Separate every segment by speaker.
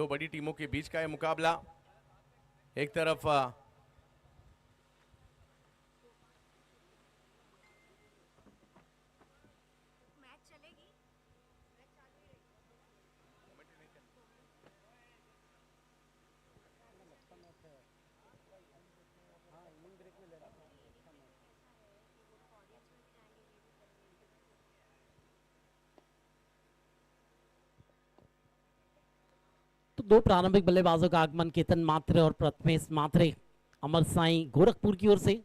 Speaker 1: दो बड़ी टीमों के बीच का यह मुकाबला। एक तरफ
Speaker 2: तो दो प्रारंभिक बल्लेबाजों का आगमन केतन मात्रे और प्रथमेश मात्रे अमर साई गोरखपुर की ओर से।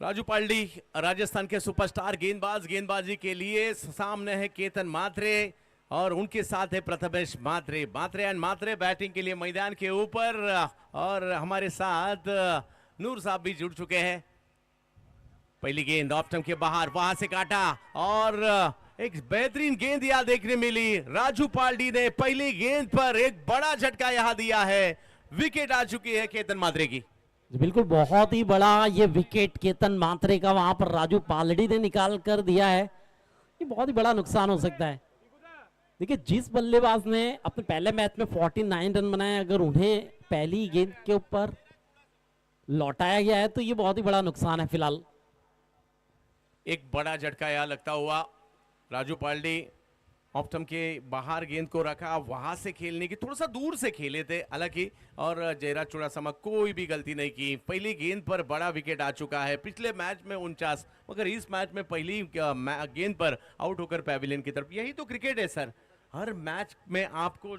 Speaker 1: राजू पाल्डी राजस्थान के सुपरस्टार गेंदबाज, गेंदबाजी के लिए सामने है केतन मात्रे और उनके साथ है प्रथमेश मात्रे। मात्रे एंड मात्रे बैटिंग के लिए मैदान के ऊपर और हमारे साथ नूर साहब भी जुड़ चुके हैं। पहली गेंद ऑफ स्टंप के बाहर, वहां से काटा और एक बेहतरीन गेंद यहां देखने मिली। राजू पाल्डी ने पहली गेंद पर एक बड़ा झटका यहां दिया है। विकेट आ चुकी है केतन मात्रे की।
Speaker 2: बिल्कुल बहुत ही बड़ा ये विकेट केतन मात्रे का वहां पर राजू पालड़ी ने निकाल कर दिया है। ये बहुत ही बड़ा नुकसान हो सकता है। देखिए जिस बल्लेबाज ने अपने पहले मैच में 49 रन बनाए, अगर उन्हें पहली गेंद के ऊपर लौटाया गया है तो ये बहुत ही बड़ा नुकसान है। फिलहाल
Speaker 1: एक बड़ा झटका यहां लगता हुआ। राजू पाल्डी ऑफ स्टंप के बाहर गेंद को रखा, वहां से खेलने की थोड़ा सा दूर से खेले थे हालांकि, और जयराज चुड़ासमा कोई भी गलती नहीं की। पहली गेंद पर बड़ा विकेट आ चुका है। पिछले मैच में 49, मगर इस मैच में पहली गेंद पर आउट होकर पैविलियन की तरफ। यही तो क्रिकेट है सर, हर मैच में आपको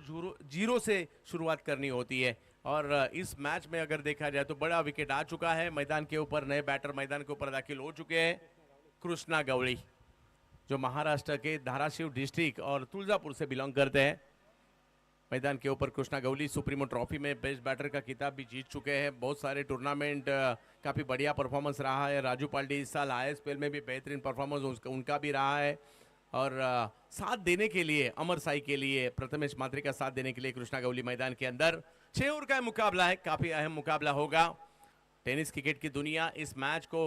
Speaker 1: जीरो से शुरुआत करनी होती है और इस मैच में अगर देखा जाए तो बड़ा विकेट आ चुका है। मैदान के ऊपर नए बैटर मैदान के ऊपर दाखिल हो चुके हैं। कृष्णा गवली जो महाराष्ट्र के धाराशिव डिस्ट्रिक्ट और तुलजापुर से बिलोंग करते हैं, मैदान के ऊपर कृष्णा गवली सुप्रीमो ट्रॉफी में बेस्ट बैटर का खिताब भी जीत चुके हैं। बहुत सारे टूर्नामेंट काफ़ी बढ़िया परफॉर्मेंस रहा है। राजू पाल्डी इस साल ISPL में भी बेहतरीन परफॉर्मेंस उनका भी रहा है। और साथ देने के लिए अमर साई के लिए प्रथमेश मात्रे का साथ देने के लिए कृष्णा गवली मैदान के अंदर। 6 ओवर का मुकाबला है, काफ़ी अहम मुकाबला होगा। टेनिस क्रिकेट की दुनिया इस मैच को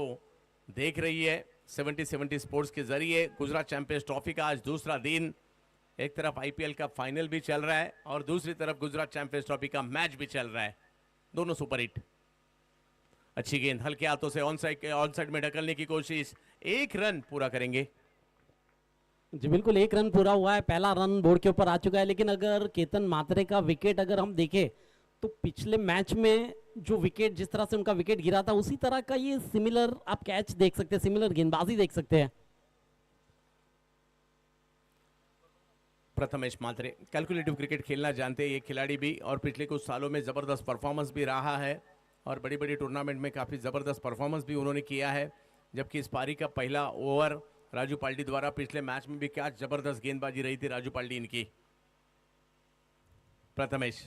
Speaker 1: देख रही है 70-70 स्पोर्ट्स के जरिए। गुजरात चैंपियंस ट्रॉफी का आज दूसरा दिन। एक तरफ IPL का फाइनल भी चल रहा है और दूसरी तरफ गुजरात चैंपियंस ट्रॉफी का मैच भी चल रहा है। दोनों सुपर हिट। अच्छी गेंद हल्के हाथों से ऑन साइड में ढकलने की कोशिश। 1 रन पूरा करेंगे
Speaker 2: जी बिल्कुल, 1 रन पूरा हुआ है। पहला रन बोर्ड के ऊपर आ चुका है। लेकिन अगर केतन मात्रे का विकेट अगर हम देखें तो पिछले मैच में जो विकेट, जिस तरह से उनका विकेट गिरा था, उसी तरह का ये सिमिलर आप कैच देख सकते हैं, सिमिलर गेंदबाजी देख सकते हैं।
Speaker 1: प्रथमेश मात्रे कैलकुलेटिव क्रिकेट खेलना जानते हैं ये खिलाड़ी भी, और पिछले कुछ सालों में जबरदस्त परफॉर्मेंस भी रहा है और बड़ी बड़ी टूर्नामेंट में काफी जबरदस्त परफॉर्मेंस भी उन्होंने किया है। जबकि इस पारी का पहला ओवर राजू पाल्डी द्वारा पिछले मैच में भी क्या जबरदस्त गेंदबाजी रही थी राजू पाल्डी इनकी। प्रथमेश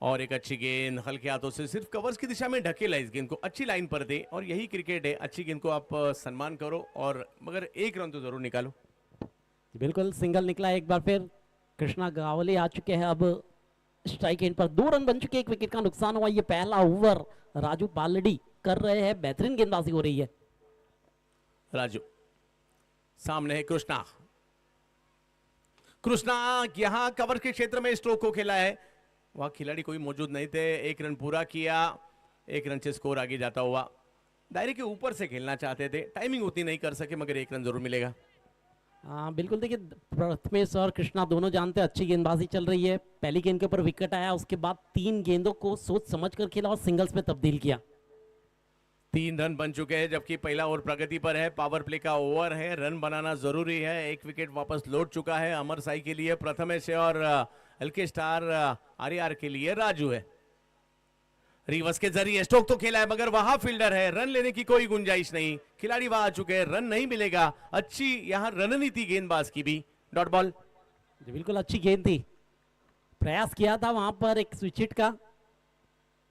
Speaker 1: और एक अच्छी गेंद हल्के हाथों से सिर्फ कवर्स की दिशा में ढकेला इस गेंद को, अच्छी लाइन पर दे, और यही क्रिकेट है। अच्छी गेंद को आप सम्मान करो और मगर 1 रन तो जरूर निकालो।
Speaker 2: बिल्कुल सिंगल निकला एक बार फिर। कृष्णा गावले आ चुके हैं अब स्ट्राइक एंड पर। 2 रन बन चुके, 1 विकेट का नुकसान हुआ। ये पहला ओवर राजू पालड़ी कर रहे हैं, बेहतरीन गेंदबाजी हो रही है।
Speaker 1: राजू सामने है कृष्णा। कृष्णा यहां कवर के क्षेत्र में स्ट्रोक को खेला है, वहां खिलाड़ी कोई मौजूद नहीं थे। 1 रन पूरा किया, 1 रन से स्कोर आगे जाता हुआ। दायरे के ऊपर से खेलना चाहते थे, टाइमिंग उतनी नहीं कर सके, मगर 1 रन जरूर मिलेगा।
Speaker 2: हाँ बिल्कुल, देखिए प्रथमेश और कृष्णा दोनों जानते हैं अच्छी गेंदबाजी चल रही है। पहली गेंद के ऊपर विकेट आया, उसके बाद 3 गेंदों को सोच समझ कर खेला और सिंगल्स में तब्दील किया।
Speaker 1: 3 रन बन चुके हैं, जबकि पहला ओवर प्रगति पर है। पावर प्ले का ओवर है, रन बनाना जरूरी है। 1 विकेट वापस लौट चुका है अमर साई के लिए प्रथमेश है, और हल्के स्टार RR के लिए राजू है। रिवर्स के जरिए स्ट्रोक तो खेला है, मगर वहां फील्डर है, रन लेने की कोई गुंजाइश नहीं। खिलाड़ी वहां आ चुके हैं, रन नहीं मिलेगा। अच्छी यहां रणनीति गेंदबाज की भी। Dot ball.
Speaker 2: बिल्कुल अच्छी गेंद थी, प्रयास किया था वहां पर एक स्विच हिट का।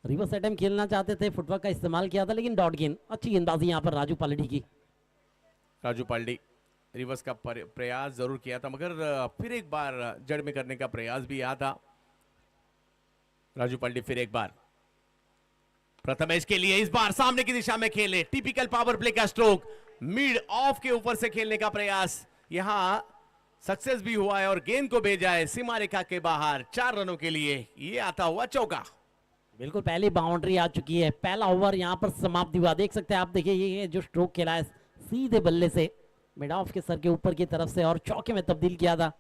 Speaker 2: रिवर्स अटेम्प्ट खेलना चाहते थे, फुटवर्क का इस्तेमाल किया था, लेकिन डॉट गेंद। अच्छी गेंदबाजी यहाँ पर राजू पालड़ी की।
Speaker 1: राजू पाल्डी रिवर्स का प्रयास जरूर किया था, मगर फिर एक बार जड़ में करने का प्रयास भी आया था। राजू पाल्डी फिर एक बार प्रथमेश के लिए इस बार सामने की दिशा में खेले, टिपिकल पावर प्ले का स्ट्रोक, मिड ऑफ के ऊपर से खेलने का प्रयास, यहां सक्सेस भी हुआ है और गेंद को भेजा है सीमा रेखा के बाहर 4 रनों के लिए। ये आता हुआ चौका।
Speaker 2: बिल्कुल पहली बाउंड्री आ चुकी है, पहला ओवर यहाँ पर समाप्ति हुआ। देख सकते हैं आप, देखिए ये जो स्ट्रोक खेला है सीधे बल्ले से मिड ऑफ के सर के ऊपर की तरफ से और चौके में तब्दील किया था।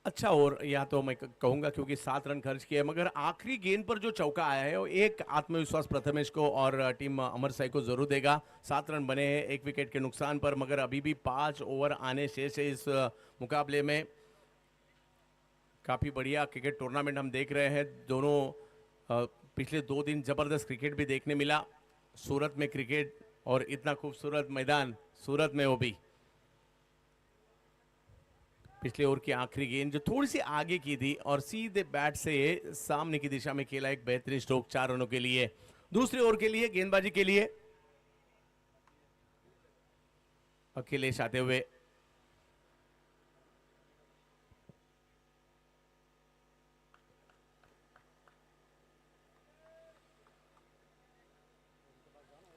Speaker 1: अच्छा, और या तो मैं कहूंगा क्योंकि 7 रन खर्च किए, मगर आखिरी गेंद पर जो चौका आया है वो एक आत्मविश्वास प्रथमेश को और टीम अमर साई को जरूर देगा। 7 रन बने हैं 1 विकेट के नुकसान पर, मगर अभी भी 5 ओवर आने शेष है इस मुकाबले में। काफी बढ़िया क्रिकेट टूर्नामेंट हम देख रहे हैं। दोनों पिछले 2 दिन जबरदस्त क्रिकेट भी देखने मिला। सूरत में क्रिकेट और इतना खूबसूरत मैदान सूरत में, वो भी पिछले ओवर की आखिरी गेंद जो थोड़ी सी आगे की थी और सीधे बैट से सामने की दिशा में खेला, एक बेहतरीन स्ट्रोक 4 रनों के लिए। दूसरे ओवर के लिए गेंदबाजी के लिए अखिलेश आते हुए,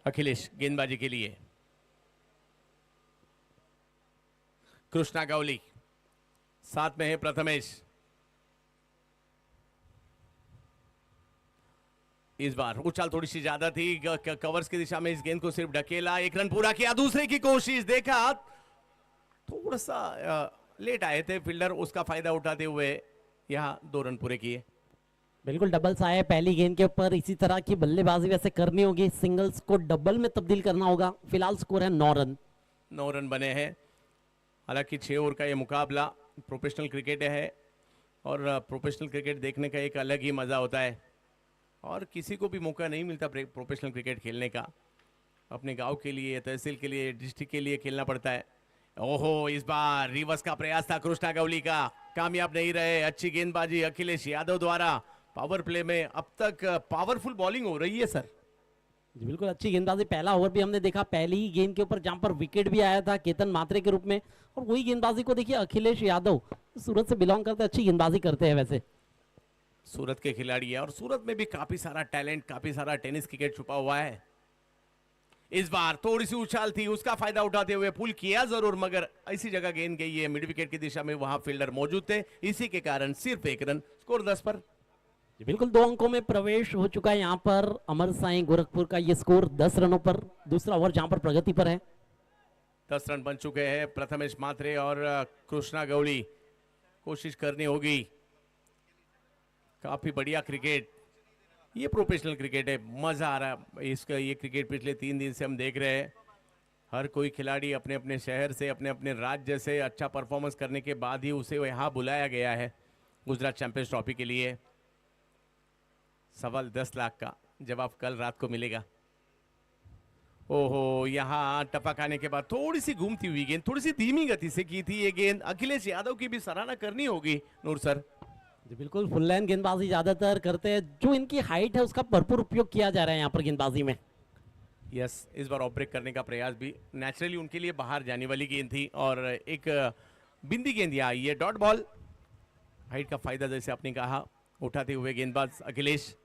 Speaker 1: अखिलेश गेंदबाजी के लिए, कृष्णा गौली साथ में है प्रथमेश। इस बार उछाल थोड़ी सी ज्यादा थी, कवर्स की दिशा में इस गेंद को सिर्फ ढकेला, 1 रन पूरा किया। दूसरे की कोशिश, देखा थोड़ा सा लेट आए थे फील्डर, उसका फायदा उठाते हुए यहां 2 रन पूरे किए।
Speaker 2: बिल्कुल डबल्स आए पहली गेंद के ऊपर। इसी तरह की बल्लेबाजी वैसे करनी होगी, सिंगल्स को डबल में तब्दील करना होगा। फिलहाल स्कोर है 9 रन।
Speaker 1: 9 रन बने हैं। हालांकि 6 ओवर का ये मुकाबला प्रोफेशनल क्रिकेट है और प्रोफेशनल क्रिकेट देखने का एक अलग ही मजा होता है और किसी को भी मौका नहीं मिलता प्रोफेशनल क्रिकेट खेलने का। अपने गांव के लिए, तहसील के लिए, डिस्ट्रिक्ट के लिए खेलना पड़ता है। ओहो, इस बार रिवर्स का प्रयास था कृष्णा गौली का, कामयाब नहीं रहे। अच्छी गेंदबाजी अखिलेश यादव द्वारा। पावर प्ले में अब तक पावरफुल बॉलिंग हो रही है सर।
Speaker 2: जी बिल्कुल अच्छी गेंदबाजी। पहला ओवर भी हमने देखा, पहली ही गेंद के ऊपर जहां पर विकेट भी आया था केतन मात्रे के रूप में, और वही गेंदबाजी को देखिए अखिलेश यादव सूरत से बिलोंग करते, अच्छी गेंदबाजी करते हैं वैसे।
Speaker 1: सूरत के खिलाड़ी है और सूरत में भी काफी सारा टैलेंट, काफी सारा टेनिस क्रिकेट छुपा हुआ है। इस बार थोड़ी सी उछाल थी, उसका फायदा उठाते हुए पुल किया जरूर, मगर ऐसी जगह गेंद गई है मिड विकेट की दिशा में, वहां फील्डर मौजूद थे, इसी के कारण सिर्फ 1 रन। स्कोर 10 पर।
Speaker 2: जी बिल्कुल 2 अंकों में प्रवेश हो चुका है यहाँ पर अमर साई गोरखपुर का। ये स्कोर 10 रनों पर, दूसरा ओवर जहां पर प्रगति पर है।
Speaker 1: 10 रन बन चुके हैं। प्रथमेश मात्रे और कृष्णा गौली, कोशिश करनी होगी। काफी बढ़िया क्रिकेट, ये प्रोफेशनल क्रिकेट है, मजा आ रहा है इसका। ये क्रिकेट पिछले 3 दिन से हम देख रहे हैं। हर कोई खिलाड़ी अपने अपने शहर से, अपने अपने राज्य से अच्छा परफॉर्मेंस करने के बाद ही उसे यहाँ बुलाया गया है गुजरात चैंपियंस ट्रॉफी के लिए। सवाल 10 लाख का जवाब कल रात को मिलेगा। ओहो, यहाँ टपक आने के बाद थोड़ी सी घूमती हुई गेंद, थोड़ी सी धीमी गति से की थी ये गेंद। अखिलेश यादव की भी सराहना करनी होगी नूर सर।
Speaker 2: जी बिल्कुल फुल लाइन गेंदबाजी ज्यादातर करते हैं, जो इनकी हाइट है उसका भरपूर उपयोग किया जा रहा है यहाँ पर गेंदबाजी में।
Speaker 1: यस, इस बार ऑफ ब्रेक करने का प्रयास भी, नेचुरली उनके लिए बाहर जाने वाली गेंद थी और एक बिंदी गेंद यहाँ आई है, डॉट बॉल। हाइट का फायदा जैसे आपने कहा उठाते हुए गेंदबाज अखिलेश।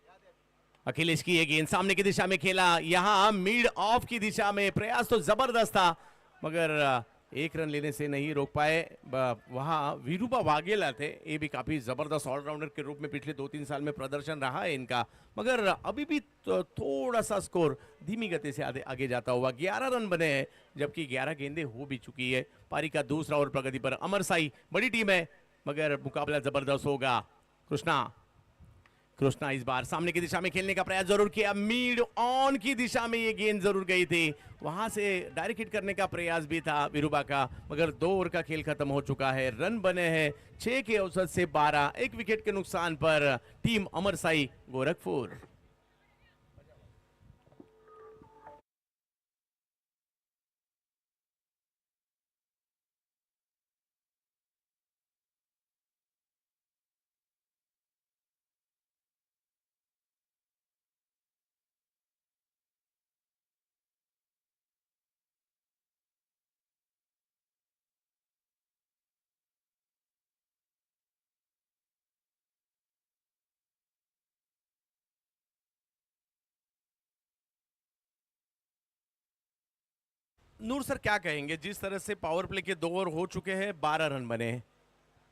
Speaker 1: अखिलेश की ये गेंद सामने की दिशा में खेला, यहां मिड ऑफ की दिशा में, प्रयास तो जबरदस्त था मगर 1 रन लेने से नहीं रोक पाए। वहां वीरूबा वाघेला थे, ये भी काफी जबरदस्त ऑलराउंडर के रूप में पिछले 2-3 साल में प्रदर्शन रहा है इनका, मगर अभी भी थोड़ा सा स्कोर धीमी गति से आगे जाता हुआ। 11 रन बने हैं जबकि 11 गेंदें हो भी चुकी है। पारी का दूसरा ओवर प्रगति पर। अमर साई बड़ी टीम है मगर मुकाबला जबरदस्त होगा। कृष्णा इस बार सामने की दिशा में खेलने का प्रयास जरूर किया, मिड ऑन की दिशा में ये गेंद जरूर गई थी, वहां से डायरेक्ट हिट करने का प्रयास भी था वीरूबा का, मगर 2 ओवर का खेल खत्म हो चुका है। रन बने हैं 6 के औसत से 12, 1 विकेट के नुकसान पर टीम अमर साई गोरखपुर। नूर सर क्या कहेंगे, जिस तरह से पावर प्ले के 2 ओवर हो चुके हैं, 12 रन बने हैं।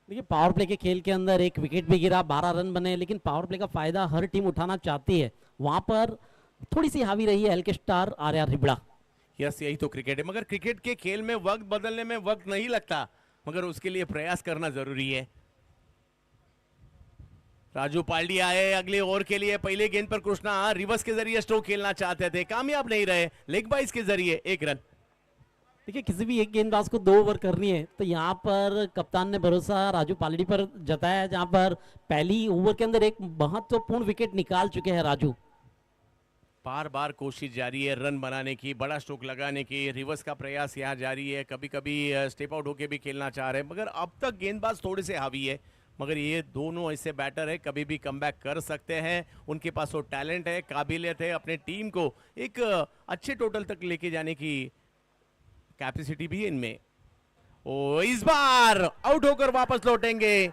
Speaker 2: देखिए पावर प्ले के खेल के अंदर एक विकेट भी गिरा, 12 रन बने, लेकिन पावर प्ले का फायदा हर टीम उठाना चाहती है। वहां पर थोड़ी सी हावी रही है एल के स्टार आर्या रिबड़ा।
Speaker 1: यस, यही तो क्रिकेट है, मगर क्रिकेट के खेल में वक्त बदलने में वक्त नहीं लगता, मगर उसके लिए प्रयास करना जरूरी है। राजू पाल्डी आए अगले ओवर के लिए। पहले गेंद पर कृष्णा रिवर्स के जरिए स्ट्रोक खेलना चाहते थे, कामयाब नहीं रहे, लेग बाइस के जरिए 1 रन।
Speaker 2: देखिए किसी भी एक गेंदबाज को 2 ओवर करनी है तो यहाँ पर कप्तान ने भरोसा राजू पालड़ी पर जताया है, जहां पर पहली ओवर के अंदर एक महत्वपूर्ण विकेट निकाल चुके हैं राजू।
Speaker 1: बार बार कोशिश जारी है रन बनाने की, बड़ा स्ट्रोक लगाने की, रिवर्स का प्रयास यहाँ जारी है, कभी कभी स्टेप आउट होके भी खेलना चाह रहे हैं, मगर अब तक गेंदबाज थोड़े से हावी है। मगर ये दोनों ऐसे बैटर है, कभी भी कमबैक कर सकते हैं, उनके पास वो टैलेंट है, काबिलियत है, अपने टीम को एक अच्छे टोटल तक लेके जाने की कैपेसिटी भी है इनमें। ओ इस बार आउट होकर वापस लौटेंगे।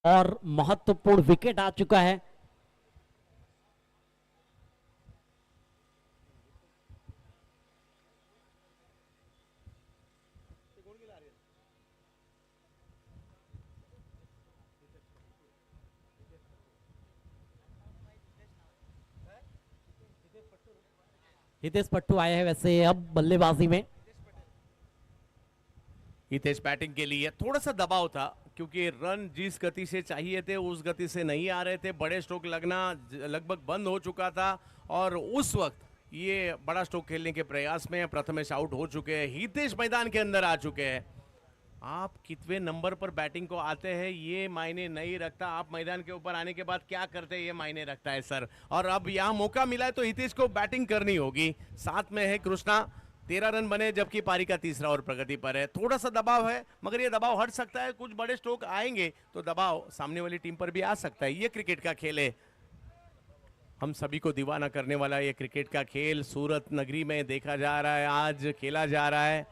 Speaker 2: और महत्वपूर्ण विकेट आ चुका है। हितेश पट्टू आए हैं वैसे अब बल्लेबाजी में।
Speaker 1: हितेश बैटिंग के लिए थोड़ा सा दबाव था, क्योंकि रन जिस गति से चाहिए थे उस गति से नहीं आ रहे थे, बड़े स्ट्रोक लगना लगभग बंद हो चुका था, और उस वक्त ये बड़ा स्ट्रोक खेलने के प्रयास में प्रथमेश आउट हो चुके हैं, हितेश मैदान के अंदर आ चुके हैं। आप कितने नंबर पर बैटिंग को आते हैं ये मायने नहीं रखता, आप मैदान के ऊपर आने के बाद क्या करते हैं ये मायने रखता है सर। और अब यहाँ मौका मिला है तो हितेश को बैटिंग करनी होगी। साथ में है कृष्णा, 13 रन बने, जबकि पारी का तीसरा ओवर प्रगति पर है। थोड़ा सा दबाव है, मगर ये दबाव हट सकता है, कुछ बड़े स्ट्रोक आएंगे तो दबाव सामने वाली टीम पर भी आ सकता है। ये क्रिकेट का खेल है, हम सभी को दीवाना करने वाला ये क्रिकेट का खेल सूरत नगरी में देखा जा रहा है, आज खेला जा रहा है।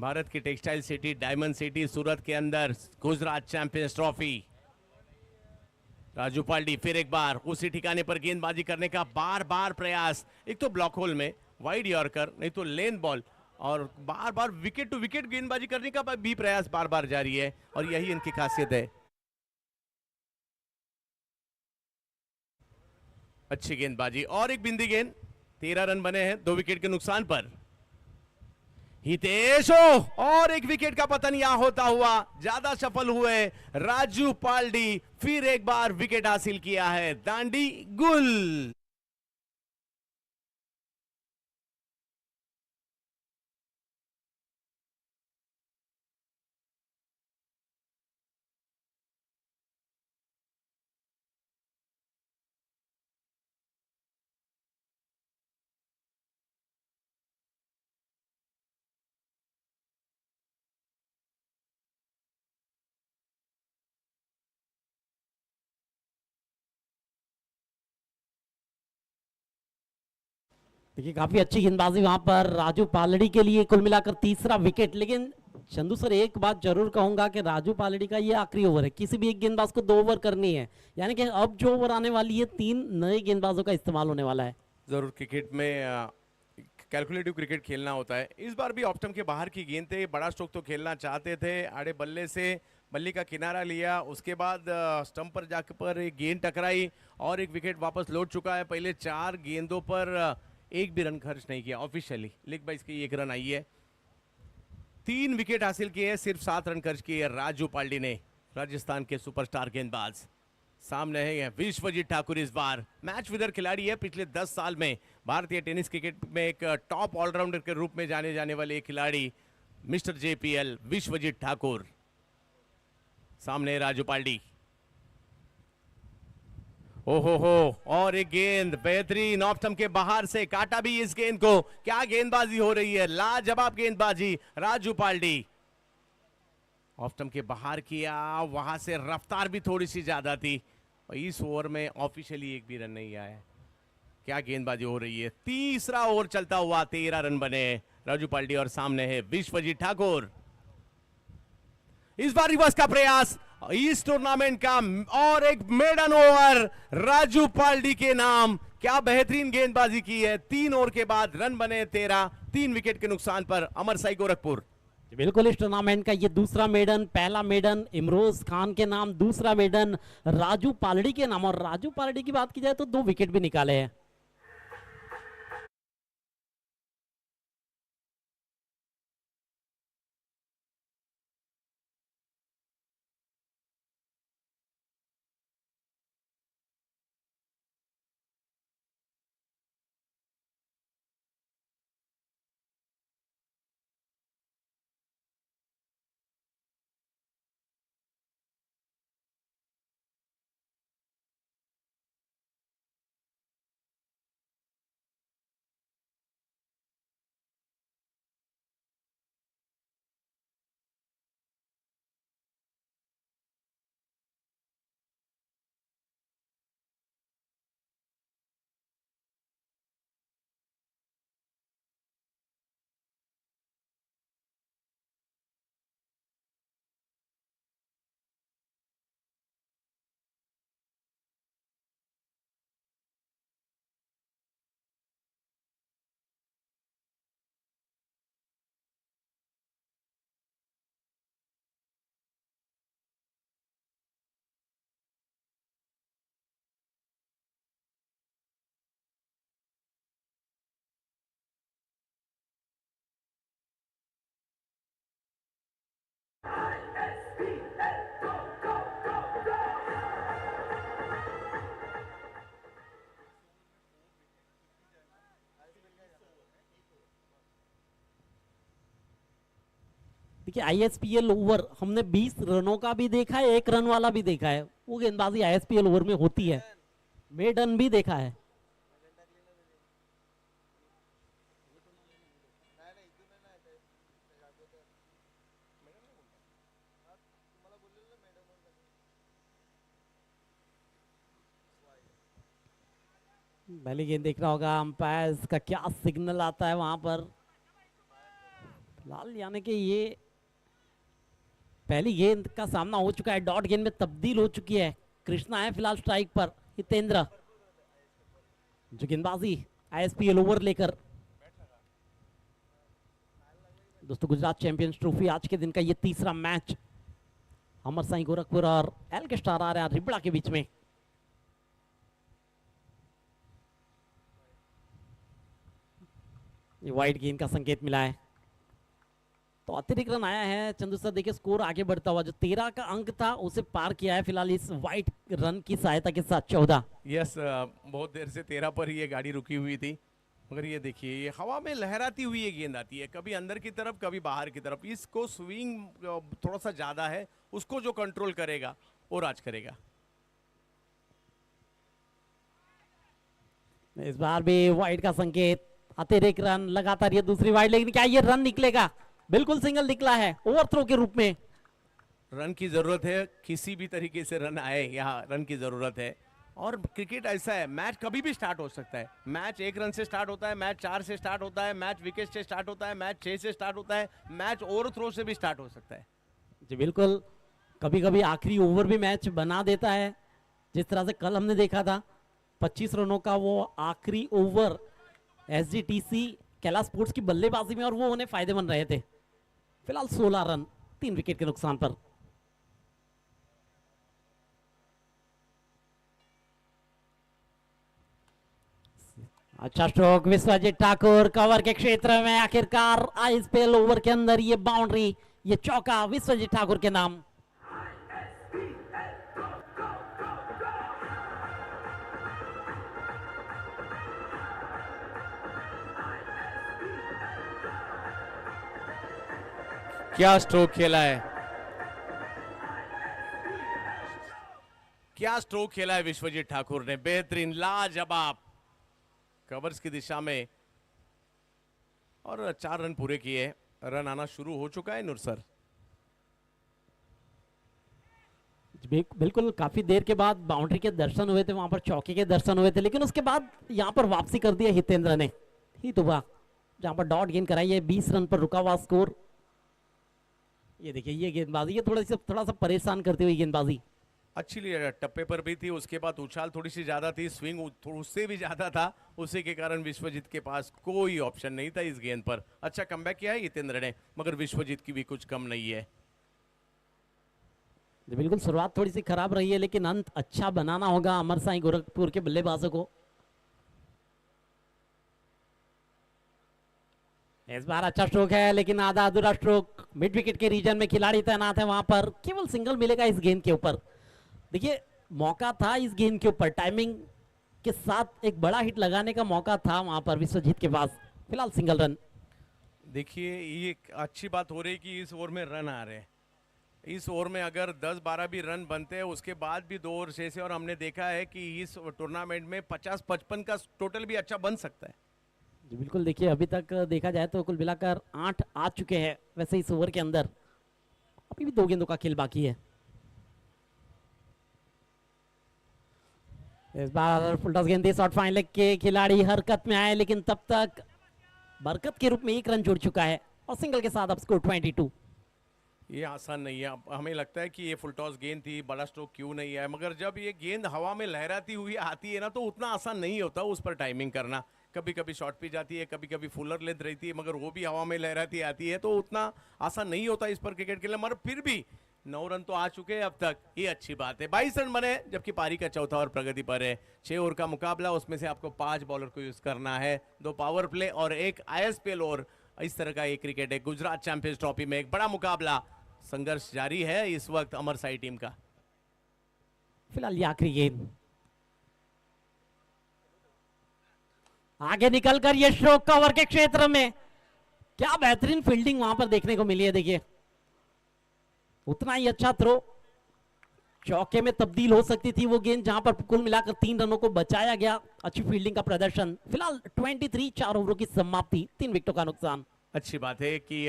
Speaker 1: भारत की टेक्सटाइल सिटी, डायमंड सिटी सूरत के अंदर गुजरात चैंपियंस ट्रॉफी। राजू पाल्डी फिर एक बार उसी ठिकाने पर गेंदबाजी करने का बार बार प्रयास, एक तो ब्लॉक होल में वाइड यॉर्कर, नहीं तो लेन बॉल, और बार बार विकेट टू विकेट गेंदबाजी करने का भी प्रयास बार बार जारी है, और यही इनकी खासियत है। अच्छी गेंदबाजी और एक बिंदी गेंद, 13 रन बने हैं 2 विकेट के नुकसान पर। हितेश और एक विकेट का पतन यहां होता हुआ, ज्यादा सफल हुए राजू पाल्डी, फिर एक बार विकेट हासिल किया है, दांडी गुल।
Speaker 2: देखिए काफी अच्छी गेंदबाजी वहां पर राजू पालड़ी के लिए, कुल मिलाकर तीसरा विकेट। लेकिन चंदू सर एक बात जरूर कहूंगा कि राजू पालड़ी का ये आखिरी ओवर है, किसी भी एक गेंदबाज को 2 ओवर करनी है, यानी कि अब जो ओवर आने वाली है 3 नए गेंदबाजों का इस्तेमाल होने वाला है।
Speaker 1: जरूर क्रिकेट में कैलकुलेटिव क्रिकेट खेलना होता है। इस बार भी ऑफ स्टंप के बाहर की गेंद थे, बड़ा स्ट्रोक तो खेलना चाहते थे, आड़े बल्ले से बल्ली का किनारा लिया, उसके बाद स्टंप पर जाकर पर एक गेंद टकराई और एक विकेट वापस लौट चुका है। पहले 4 गेंदों पर एक भी रन खर्च नहीं किया ऑफिशियली, लेग बाइस की 1 रन आई है, 3 विकेट हासिल किए, सिर्फ 7 रन खर्च किए राजू पाल्डी ने, राजस्थान के सुपरस्टार गेंदबाज। सामने है विश्वजीत ठाकुर, इस बार मैच विनर खिलाड़ी है, पिछले 10 साल में भारतीय टेनिस क्रिकेट में एक टॉप ऑलराउंडर के रूप में जाने जाने वाले एक खिलाड़ी मिस्टर जेपीएल विश्वजीत ठाकुर। सामने राजू पाल्डी, ओहो हो, और एक गेंद बेहतरीन ऑफ स्टंप के बाहर से काटा भी इस गेंद को। क्या गेंदबाजी हो रही है, लाजवाब गेंदबाजी राजू पाल्डी। ऑफ स्टंप के बाहर किया, वहां से रफ्तार भी थोड़ी सी ज्यादा थी और इस ओवर में ऑफिशियली एक भी रन नहीं आया। क्या गेंदबाजी हो रही है। तीसरा ओवर चलता हुआ 13 रन बने राजू पाल्डी और सामने है विश्वजीत ठाकुर। इस बार रिवर्स का प्रयास इस टूर्नामेंट का और एक मेडन ओवर राजू पाल्डी के नाम। क्या बेहतरीन गेंदबाजी की है। 3 ओवर के बाद रन बने 13, 3 विकेट के नुकसान पर अमर साई गोरखपुर।
Speaker 2: बिल्कुल इस टूर्नामेंट का ये दूसरा मेडन, पहला मेडन इमरोज खान के नाम, दूसरा मेडन राजू पालड़ी के नाम। और राजू पालड़ी की बात की जाए तो 2 विकेट भी निकाले हैं। देखिए आईएसपीएल ओवर हमने 20 रनों का भी देखा है, 1 रन वाला भी देखा है। वो गेंदबाजी आईएसपीएल ओवर में होती है। मेडन भी देखा है। पहली गेंद देखना होगा अंपायर का क्या सिग्नल आता है वहां पर। फिलहाल यानी कि ये पहली गेंद का सामना हो चुका है, डॉट गेंद में तब्दील हो चुकी है। कृष्णा है फिलहाल स्ट्राइक पर। हितेंद्र जो गेंदबाजी आईएसपीएल ओवर लेकर दोस्तों गुजरात चैंपियंस ट्रॉफी आज के दिन का ये तीसरा मैच अमर साई गोरखपुर और एल के स्टार आ रहा है रिबड़ा के बीच में। ये वाइड गेंद का संकेत मिला है तो अतिरिक्त रन आया है। चंदू सर देखिए स्कोर आगे बढ़ता हुआ, जो 13 का अंक था उसे पार किया है फिलहाल इस वाइट रन की सहायता के साथ 14।
Speaker 1: यस, बहुत देर से 13 पर ये गाड़ी रुकी हुई थी, मगर ये देखिए ये हवा में लहराती हुई ये गेंद आती है, कभी अंदर की तरफ कभी बाहर की तरफ। इसको स्विंग थोड़ा सा ज्यादा है, उसको जो कंट्रोल करेगा वो राज करेगा।
Speaker 2: इस बार भी वाइड का संकेत, अतिरिक्त रन लगातार ये दूसरी वाइड, लेकिन क्या ये रन निकलेगा? बिल्कुल सिंगल निकला है ओवरथ्रो के रूप में।
Speaker 1: रन की जरूरत है, किसी भी तरीके से रन आए, यहाँ रन की जरूरत है। और क्रिकेट ऐसा है, मैच कभी भी स्टार्ट हो सकता है। मैच 1 रन से स्टार्ट होता है, मैच 4 से स्टार्ट होता है, मैच विकेट से स्टार्ट होता है, मैच 6 से स्टार्ट होता है, मैच ओवरथ्रो से भी स्टार्ट हो सकता है।
Speaker 2: जी बिल्कुल, कभी कभी आखिरी ओवर भी मैच बना देता है। जिस तरह से कल हमने देखा था 25 रनों का वो आखिरी ओवर एसजीटीसी कैलाश स्पोर्ट्स की बल्लेबाजी में, और वो उन्हें फायदेमंद रहे थे। फिलहाल 16 रन 3 विकेट के नुकसान पर। अच्छा स्ट्रोक विश्वजीत ठाकुर कवर के क्षेत्र में, आखिरकार आईएसपीएल ओवर के अंदर ये बाउंड्री, ये चौका विश्वजीत ठाकुर के नाम।
Speaker 1: क्या स्ट्रोक खेला है, क्या स्ट्रोक खेला है विश्वजीत ठाकुर ने, बेहतरीन, लाजवाब, कवर्स की दिशा में, और 4 रन पूरे किए। रन आना शुरू हो चुका है नुरसर।
Speaker 2: बिल्कुल काफी देर के बाद बाउंड्री के दर्शन हुए थे, वहां पर चौके के दर्शन हुए थे, लेकिन उसके बाद यहाँ पर वापसी कर दिया हितेंद्र ने। हित हुआ जहां पर डॉट गेंद कराई है, 20 रन पर रुका हुआ स्कोर। ये देखिए ये गेंदबाजी, ये थोड़ा सा परेशान करती हुई गेंदबाजी।
Speaker 1: अच्छी टप्पे पर भी थी, उसके बाद उछाल थोड़ी सी ज्यादा थी, स्विंग उससे भी ज्यादा था, उसी के कारण विश्वजीत के पास कोई ऑप्शन नहीं था इस गेंद पर। अच्छा कमबैक किया है हितेंद्र ने, मगर विश्वजीत की भी कुछ कम नहीं है।
Speaker 2: बिल्कुल शुरुआत थोड़ी सी खराब रही है, लेकिन अंत अच्छा बनाना होगा अमर साई गोरखपुर के बल्लेबाजों को। इस बार अच्छा स्ट्रोक है, लेकिन आधा अधूरा स्ट्रोक। मिड विकेट के रीजन में खिलाड़ी तैनात है, वहां पर केवल सिंगल मिलेगा इस गेंद के ऊपर। देखिए मौका था इस गेंद के ऊपर, टाइमिंग के साथ एक बड़ा हिट लगाने का मौका था वहां पर विश्वजीत के पास। फिलहाल सिंगल रन।
Speaker 1: देखिए ये एक अच्छी बात हो रही है कि इस ओवर में रन आ रहे हैं। इस ओवर में अगर 10-12 भी रन बनते हैं, उसके बाद भी 2 ओवर शेष है, और हमने देखा है कि इस टूर्नामेंट में 50-55 का टोटल भी अच्छा बन सकता है।
Speaker 2: जी बिल्कुल, देखिए अभी तक देखा जाए तो कुल मिलाकर 8 आ चुके हैं वैसे इस ओवर के अंदर। अभी भी 2 गेंदों का खेल बाकी है। इस बार फुल गेंद थी, शॉर्ट फाइन लेग के खिलाड़ी हरकत में आए, लेकिन तब तक बरकत के रूप में 1 रन जुड़ चुका है और सिंगल के साथ अब स्कोर 22।
Speaker 1: ये आसान नहीं है। हमें लगता है कि ये फुल टॉस गेंद थी, बड़ा स्ट्रोक क्यों नहीं है, मगर जब ये गेंद हवा में लहराती हुई आती है ना, तो उतना आसान नहीं होता उस पर टाइमिंग करना। कभी कभी शॉर्ट पिच जाती है, कभी कभी फुलर लेंथ रहती है, मगर वो भी हवा में लहराती आती है, तो उतना आसान नहीं होता इस पर क्रिकेट खेलना। मगर फिर भी 9 रन तो आ चुके हैं अब तक, ये अच्छी बात है। 22 रन बने, जबकि पारी का चौथा ओवर प्रगति पर है। 6 ओवर का मुकाबला, उसमें से आपको 5 बॉलर को यूज करना है, 2 पावर प्ले और 1 ISPL ओवर। इस तरह का ये क्रिकेट है। गुजरात चैंपियंस ट्रॉफी में एक बड़ा मुकाबला, संघर्ष जारी है इस वक्त अमर साई टीम का।
Speaker 2: फिलहाल ये आखिरी गेंद आगे निकलकर ये स्ट्रोक कवर के क्षेत्र में, क्या बेहतरीन फील्डिंग वहां पर देखने को मिली है। देखिए उतना ही अच्छा थ्रो, चौके में तब्दील हो सकती थी वो गेंद, जहां पर कुल मिलाकर 3 रनों को बचाया गया। अच्छी फील्डिंग का प्रदर्शन। फिलहाल 23, 4 ओवरों की समाप्ति, 3 विकेटों का नुकसान।
Speaker 1: अच्छी बात है कि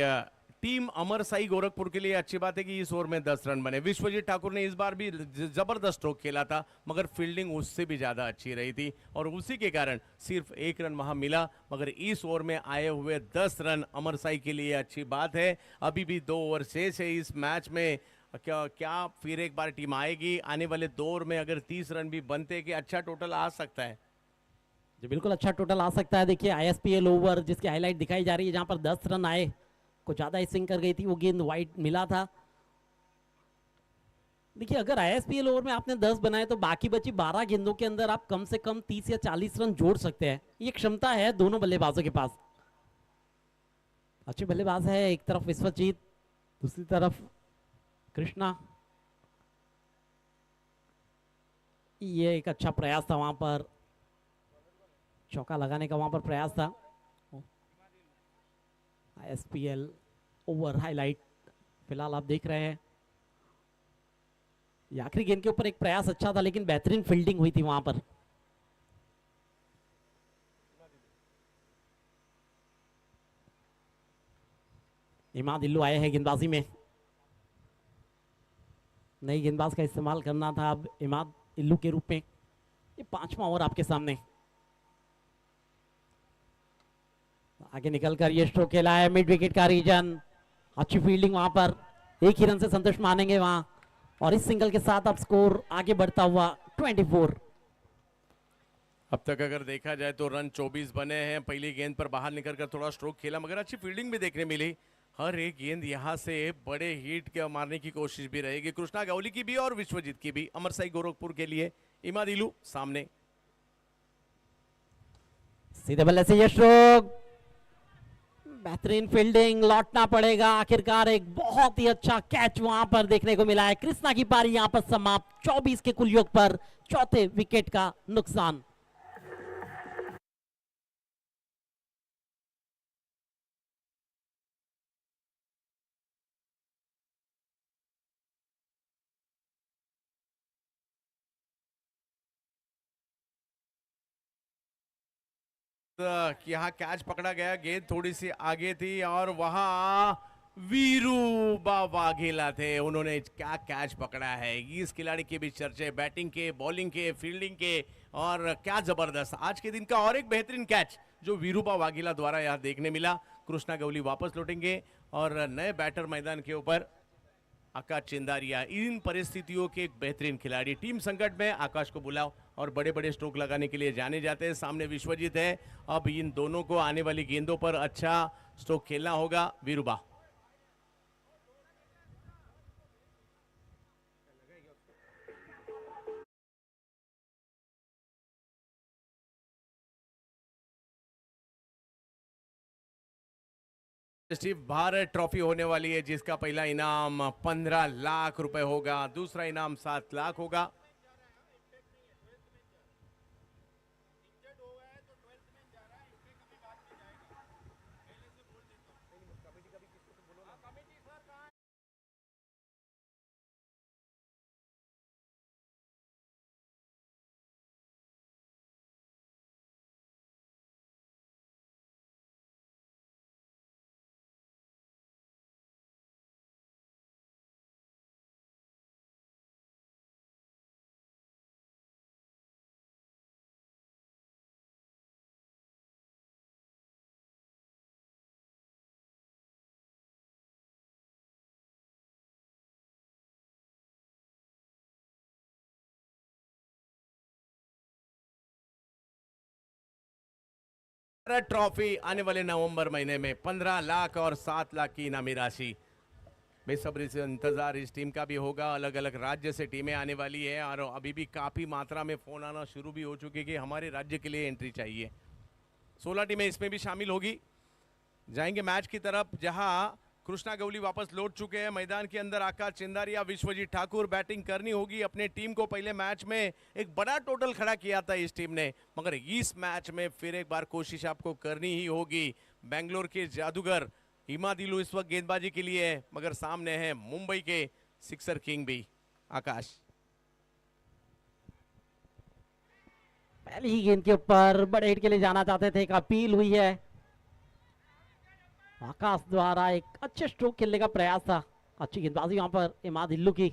Speaker 1: टीम अमर साई गोरखपुर के लिए अच्छी बात है कि इस ओवर में 10 रन बने। विश्वजीत ठाकुर ने इस बार भी जबरदस्त स्ट्रोक खेला था, मगर फील्डिंग उससे भी ज्यादा अच्छी रही थी, और उसी के कारण सिर्फ 1 रन वहां मिला। मगर इस ओवर में आए हुए 10 रन अमर साई के लिए अच्छी बात है। अभी भी 2 ओवर शेष है इस मैच में। क्या फिर एक बार टीम आएगी आने वाले 2 ओवर में? अगर 30 रन भी बनते कि अच्छा टोटल आ सकता है।
Speaker 2: जी बिल्कुल अच्छा टोटल आ सकता है। देखिए ISPL ओवर जिसकी हाईलाइट दिखाई जा रही है, जहां पर 10 रन आए, कुछ ज्यादा स्विंग कर गई थी वो गेंद, वाइड मिला था। देखिए अगर ISPL ओवर में आपने 10 बनाए, तो बाकी बची 12 गेंदों के अंदर आप कम से कम 30 या 40 रन जोड़ सकते हैं। ये क्षमता है दोनों बल्लेबाजों के पास। अच्छे बल्लेबाज है, एक तरफ विश्वजीत, दूसरी तरफ कृष्णा। ये एक अच्छा प्रयास था वहां पर, चौका लगाने का वहां पर प्रयास था। ISPL ओवर हाईलाइट फिलहाल आप देख रहे हैं। ये आखिरी गेंद के ऊपर एक प्रयास अच्छा था, लेकिन बेहतरीन फील्डिंग हुई थी वहां पर। इमाद इल्लू आए हैं गेंदबाजी में। नई गेंदबाज का इस्तेमाल करना था अब इमाद इल्लू के रूप में। ये 5वां ओवर आपके सामने। आगे निकलकर ये स्ट्रोक खेला है, मिड विकेट का रीजन। अच्छी फील्डिंग वहां पर, 1 ही रन से संतुष्ट मानेंगे वहां, और इस सिंगल के साथ अब स्कोर आगे बढ़ता हुआ 24।
Speaker 1: अब तक अगर देखा जाए तो रन 24 बने हैं। पहली गेंद पर बाहर निकलकर थोड़ा स्ट्रोक खेला, मगर अच्छी फील्डिंग भी देखने मिली। हर एक गेंद यहां से बड़े हिट के मारने की कोशिश भी रहेगी, कृष्णा गौली की भी और विश्वजीत की भी। अमर साई गोरखपुर के लिए इमाद इल्लू सामने।
Speaker 2: सीधे बल्ले से ये स्ट्रोक, बेहतरीन फील्डिंग, लौटना पड़ेगा। आखिरकार एक बहुत ही अच्छा कैच वहां पर देखने को मिला है। कृष्णा की पारी यहां पर समाप्त, 24 के कुल योग पर चौथे विकेट का नुकसान।
Speaker 1: कि यहाँ कैच पकड़ा गया, गेंद थोड़ी सी आगे थी और वहां वीरू वाघेला थे, उन्होंने क्या कैच पकड़ा है। इस खिलाड़ी के भी चर्चे बैटिंग के, बॉलिंग के, फील्डिंग के, और क्या जबरदस्त आज के दिन का और एक बेहतरीन कैच जो वीरूबा वाघेला द्वारा यहाँ देखने मिला। कृष्णा गवली वापस लौटेंगे और नए बैटर मैदान के ऊपर आकाश चिंदारिया। इन परिस्थितियों के एक बेहतरीन खिलाड़ी, टीम संकट में आकाश को बुलाओ और बड़े बड़े स्ट्रोक लगाने के लिए जाने जाते हैं। सामने विश्वजीत है, अब इन दोनों को आने वाली गेंदों पर अच्छा स्ट्रोक खेलना होगा। वीरूबा स्टीव, भारत ट्रॉफी होने वाली है जिसका पहला इनाम 15 लाख रुपए होगा, दूसरा इनाम 7 लाख होगा। भारत ट्रॉफी आने वाले नवंबर महीने में 15 लाख और 7 लाख की इनामी राशि। बेसब्री से इंतजार इस टीम का भी होगा। अलग अलग राज्य से टीमें आने वाली है और अभी भी काफी मात्रा में फोन आना शुरू भी हो चुके कि हमारे राज्य के लिए एंट्री चाहिए। 16 टीमें इसमें भी शामिल होगी। जाएंगे मैच की तरफ जहां कृष्णा गवली वापस लौट चुके हैं मैदान के अंदर। आकाश चिंदारिया, विश्वजीत ठाकुर बैटिंग करनी होगी। अपने टीम को पहले मैच में एक बड़ा टोटल खड़ा किया था इस टीम ने, मगर इस मैच में फिर एक बार कोशिश आपको करनी ही होगी। बेंगलोर के जादूगर इमादिलू इस वक्त गेंदबाजी के लिए है, मगर सामने है मुंबई के सिक्सर किंग भी। आकाश,
Speaker 2: पहली ही गेंद के ऊपर बड़े हिट के लिए जाना चाहते थे, एक अपील हुई है। आकाश द्वारा एक अच्छे स्ट्रोक खेलने का प्रयास था, अच्छी गेंदबाजी वहां पर इमाद हिल्लू की।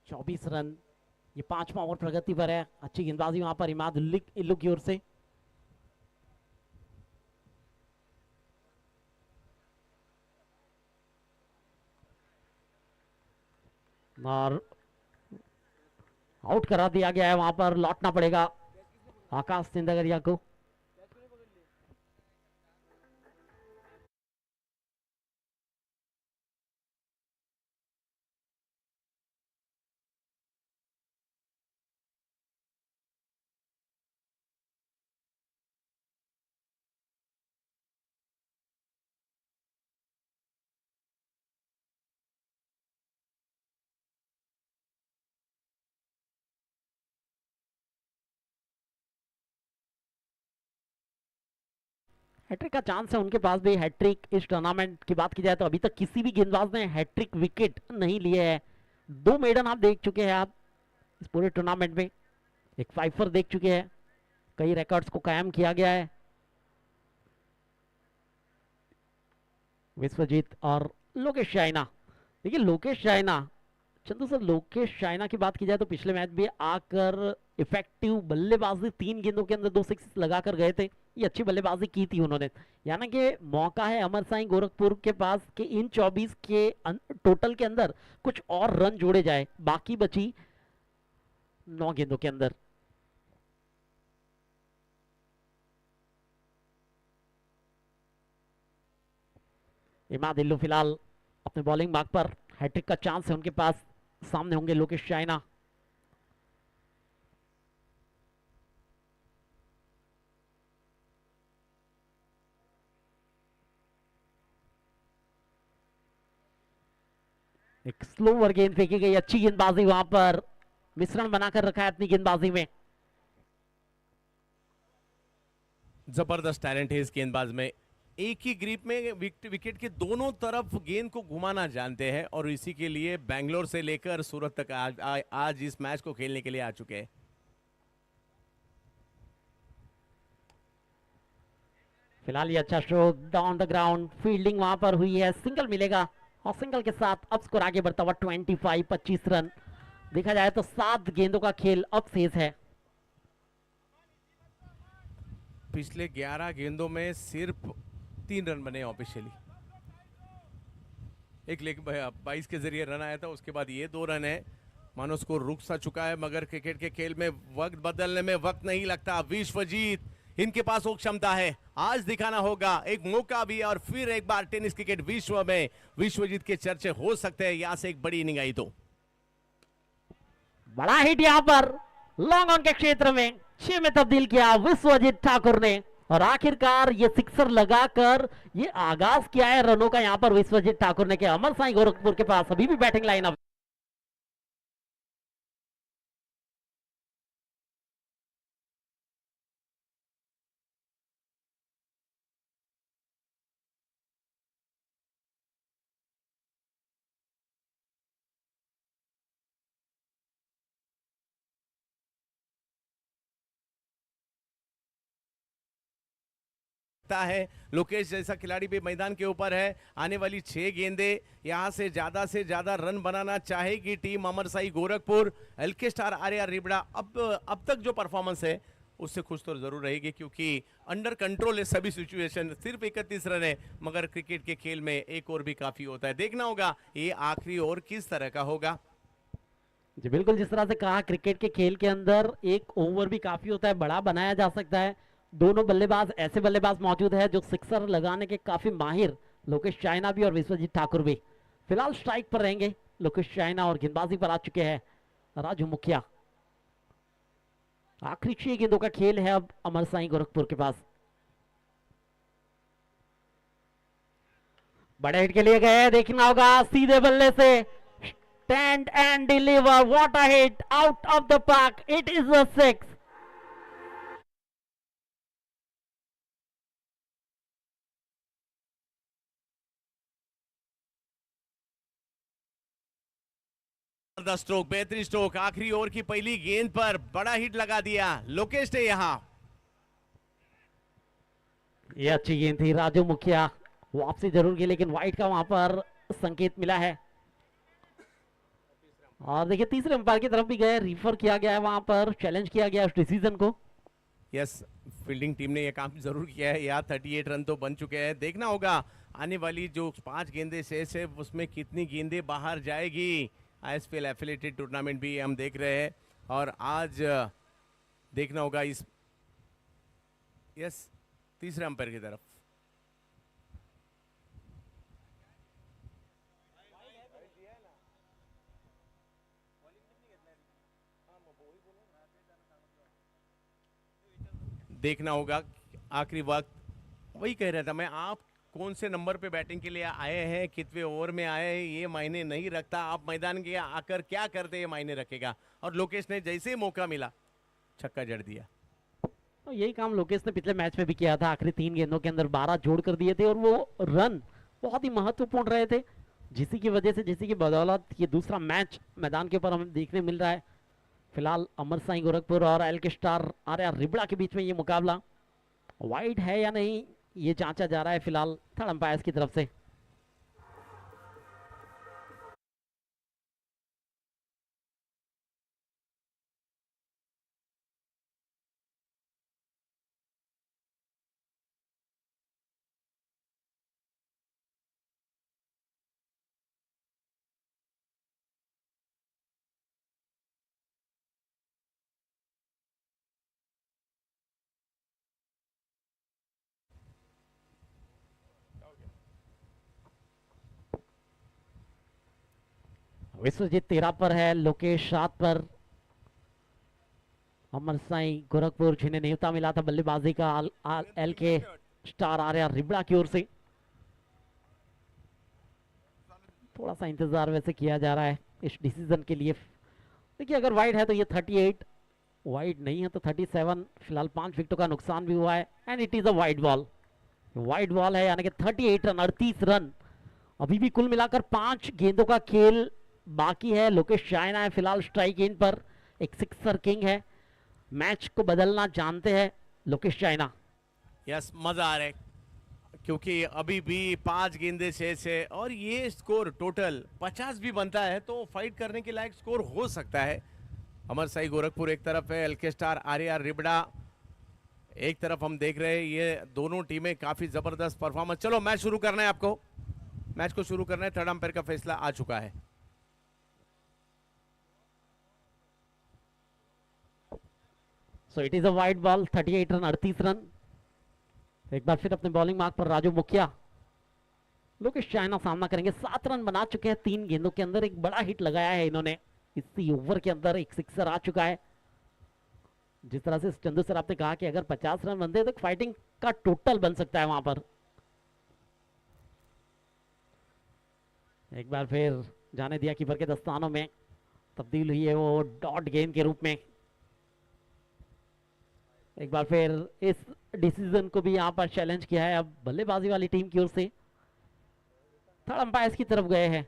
Speaker 2: चौबीस रन, ये 5वां ओवर प्रगति पर है। अच्छी गेंदबाजी वहां पर इमाद इल्लू की ओर से। और आउट करा दिया गया है, वहां पर लौटना पड़ेगा आकाश चिंदारिया को। हैट्रिक का चांस है उनके पास भी। हैट्रिक इस टूर्नामेंट की बात की जाए तो अभी तक किसी भी गेंदबाज ने हैट्रिक विकेट नहीं लिए है। 2 मेडन आप देख चुके हैं आप इस पूरे टूर्नामेंट में, एक फाइफर देख चुके हैं। कई रिकॉर्ड्स को कायम किया गया है। विश्वजीत और लोकेश रायना, देखिए लोकेश रायना, चंदू सर, लोकेश रायना की बात की जाए तो पिछले मैच भी आकर इफेक्टिव बल्लेबाजी, 3 गेंदों के अंदर 2 सिक्स लगाकर गए थे। ये अच्छी बल्लेबाजी की थी उन्होंने। यानी कि मौका है अमर साई गोरखपुर के पास कि इन 24 के टोटल के अंदर कुछ और रन जोड़े जाए, बाकी बची 9 गेंदों के अंदर। इमाद इल्लू फिलहाल अपने बॉलिंग मार्क पर, हैट्रिक का चांस है उनके पास। सामने होंगे लोकेश रायना। एक स्लोवर गेंद फेंकी गई, अच्छी गेंदबाजी वहां पर मिश्रण बनाकर रखा है अपनी गेंदबाजी में।
Speaker 1: जबरदस्त टैलेंट है इस गेंदबाज में, एक ही ग्रिप में विकेट के दोनों तरफ गेंद को घुमाना जानते हैं और इसी के लिए बेंगलोर से लेकर सूरत तक आज इस मैच को खेलने के लिए आ चुके हैं।
Speaker 2: फिलहाल ये अच्छा stroke down the ground, fielding वहां पर हुई है, सिंगल मिलेगा और सिंगल के साथ अब स्कोर आगे बढ़ता हुआ 25 रन। देखा जाए तो 7 गेंदों का खेल अब शेष है।
Speaker 1: पिछले 11 गेंदों में सिर्फ 3 रन बने ऑफिशियली, एक लेग 22 के जरिए रन आया था, उसके बाद ये 2 रन है। मानो स्कोर रुक सा चुका है मगर क्रिकेट के खेल में वक्त बदलने में वक्त नहीं लगता। विश्वजीत, इनके पास वो क्षमता है, आज दिखाना होगा, एक मौका भी और फिर एक बार टेनिस क्रिकेट विश्व में विश्वजीत के चर्चे हो सकते हैं। यहां से एक बड़ी इनिंग आई तो
Speaker 2: बड़ा हिट यहां पर लॉन्ग ऑन के क्षेत्र में 6 में तब्दील किया विश्वजीत ठाकुर ने और आखिरकार ये सिक्सर लगाकर ये आगाज किया है रनों का यहां पर विश्वजीत ठाकुर ने। क्या अमर साई गोरखपुर के पास अभी भी बैटिंग लाइनअप।
Speaker 1: है लोकेश जैसा खिलाड़ी भी मैदान के ऊपर है। आने वाली 6 गेंदें यहां से ज्यादा रन बनाना चाहेगी टीम अमर साई गोरखपुर। एलके स्टार आर्या रिबड़ा अब तक जो परफॉर्मेंस है उससे खुश तो जरूर रहेगी क्योंकि अंडर कंट्रोल है सभी सिचुएशन। सिर्फ 31 रन है मगर क्रिकेट के खेल में एक और भी काफी होता है। देखना होगा ये आखिरी ओवर किस तरह का होगा।
Speaker 2: जी बिल्कुल, जिस तरह से कहा क्रिकेट के खेल के अंदर एक ओवर भी काफी होता है, बड़ा बनाया जा सकता है। दोनों बल्लेबाज ऐसे बल्लेबाज मौजूद है जो सिक्सर लगाने के काफी माहिर, लोकेश चाइना भी और विश्वजीत ठाकुर भी। फिलहाल स्ट्राइक पर रहेंगे लोकेश चाइना और गेंदबाजी पर आ चुके हैं राजू मुखिया। आखिरी 6 गेंदों का खेल है अब अमर साई गोरखपुर के पास। बड़े हिट के लिए गए, देखना होगा सीधे बल्ले से stand and deliver, what a hit out of the park, it is a 6।
Speaker 1: Stroke, बेहतरीन स्ट्रोक, आखिरी ओवर की पहली गेंद पर बड़ा हिट लगा दिया लोकेश ने। यहां
Speaker 2: ये अच्छी गेंद थी, राजू मुखिया वापसी जरूर की लेकिन वाइट का वहां पर संकेत मिला है। और देखिए तीसरे अंपायर की तरफ भी गए, रिफर किया गया है, वहां पर चैलेंज किया गया उस डिसीजन को।
Speaker 1: यस, फील्डिंग टीम ने यह काम जरूर किया है। यार 38 रन तो बन चुके हैं। देखना होगा आने वाली जो 5 गेंदें शेष है उसमें कितनी गेंदें बाहर जाएगी। आईएसपीएल एफिलिएटेड टूर्नामेंट भी हम देख रहे हैं और आज देखना होगा इस तीसरे अंपायर की तरफ। देखना होगा आखिरी वक्त, वही कह रहा था मैं, आप कौन से नंबर पे बैटिंग के लिए आए हैं, कितने ओवर में आए हैं, ये मायने नहीं रखता। आप मैदान के आकर क्या करते हैं मायने रखेगा। और लोकेश ने जैसे ही मौका मिला छक्का जड़ दिया।
Speaker 2: तो यही काम लोकेश ने पिछले मैच में भी किया था, आखिरी 3 गेंदों के अंदर 12 जोड़ कर दिए थे और वो रन बहुत ही महत्वपूर्ण रहे थे, जिसी की वजह से, जिसी की बदौलत ये दूसरा मैच मैदान के ऊपर हमें देखने मिल रहा है। फिलहाल अमर साई गोरखपुर और एलके स्टार आर्या रिबड़ा के बीच में ये मुकाबला वाइड है या नहीं ये जांचा जा रहा है फिलहाल थर्ड अंपायर की तरफ से। विश्वजीत 13 पर है, लोकेश 7 पर। अमर साई गोरखपुर जिन्हें न्योता मिला था बल्लेबाजी का एल के स्टार आर्या रिबड़ा की ओर से, थोड़ा सा इंतजार वैसे किया जा रहा है इस डिसीजन के लिए। देखिए अगर वाइड है तो ये 38, वाइड नहीं है तो 37। फिलहाल 5 विकेटों का नुकसान भी हुआ है and it is a wide ball. Wide ball है यानी कि 38 रन, 38 रन। अभी भी कुल मिलाकर 5 गेंदों का खेल बाकी है। लोकेश चाइना है फिलहाल स्ट्राइक एंड पर, एक सिक्सर किंग है। मैच को बदलना जानते हैं लोकेश चाइना।
Speaker 1: यस, मजा आ रहा है क्योंकि अभी भी 5 गेंदे 6 से और ये स्कोर टोटल 50 भी बनता है तो फाइट करने के लायक स्कोर हो सकता है। अमर साई गोरखपुर एक तरफ है, एलके स्टार आर रिबड़ा एक तरफ। हम देख रहे हैं ये दोनों टीमें काफी जबरदस्त परफॉर्मेंस। चलो मैच शुरू करना है, आपको मैच को शुरू करना है। थर्ड अंपायर का फैसला आ चुका है।
Speaker 2: So it is a wide ball, 38 run, 38 run. एक बार फिर अपने बॉलिंग मार्क पर राजू मुखिया। लोकेश चाइना सामना करेंगे। 7 रन बना चुके हैं 3 गेंदों के अंदर। एक बड़ा हिट लगाया है इन्होंने इसी ओवर के अंदर, एक सिक्सर आ चुका है। जिस तरह से चंदू सर आपने कहा कि अगर 50 रन बनते तो फाइटिंग का टोटल बन सकता है वहां पर। एक बार फिर जाने दिया कीपर के दस्तानों में, तब्दील हुई है वो डॉट गेंद के रूप में। एक बार फिर इस डिसीजन को भी यहां पर चैलेंज किया है अब बल्लेबाजी वाली टीम की ओर से। थर्ड अंपायर की तरफ गए हैं,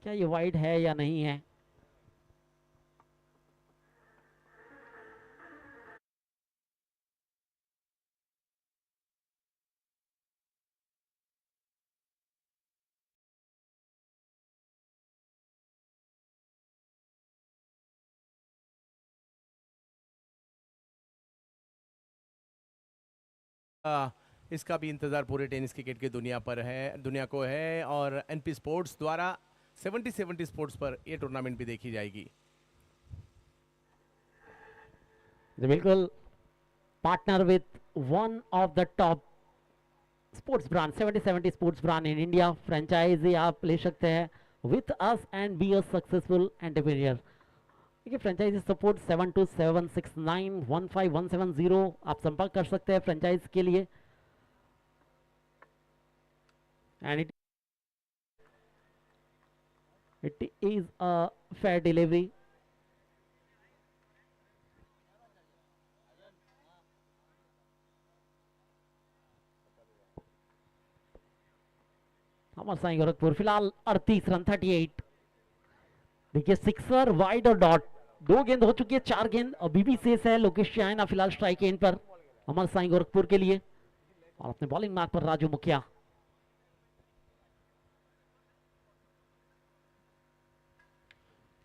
Speaker 2: क्या ये वाइड है या नहीं है।
Speaker 1: इसका भी इंतजार पूरे टेनिस क्रिकेट की दुनिया पर है, दुनिया को है। और एनपी स्पोर्ट्स द्वारा 70 स्पोर्ट्स पर यह टूर्नामेंट भी देखी जाएगी।
Speaker 2: बिल्कुल partner with one of the top sports brand, 70 sports brand in India. Franchisee आप ले सकते हैं with us and be a successful entrepreneur. देखिए फ्रेंचाइजी सपोर्ट 7276915170 आप संपर्क कर सकते हैं फ्रेंचाइज के लिए। And it is a fair delivery. Amar Sai Gorakhpur फिलहाल 38 रन, 38। देखिए सिक्सर, वाइड और डॉट, 2 गेंद हो चुकी है, 4 गेंद अभी भी शेष है। लोकेश चाइना फिलहाल स्ट्राइक एंड पर अमर साई गोरखपुर के लिए। और अपने बॉलिंग मार्क पर राजू मुखिया।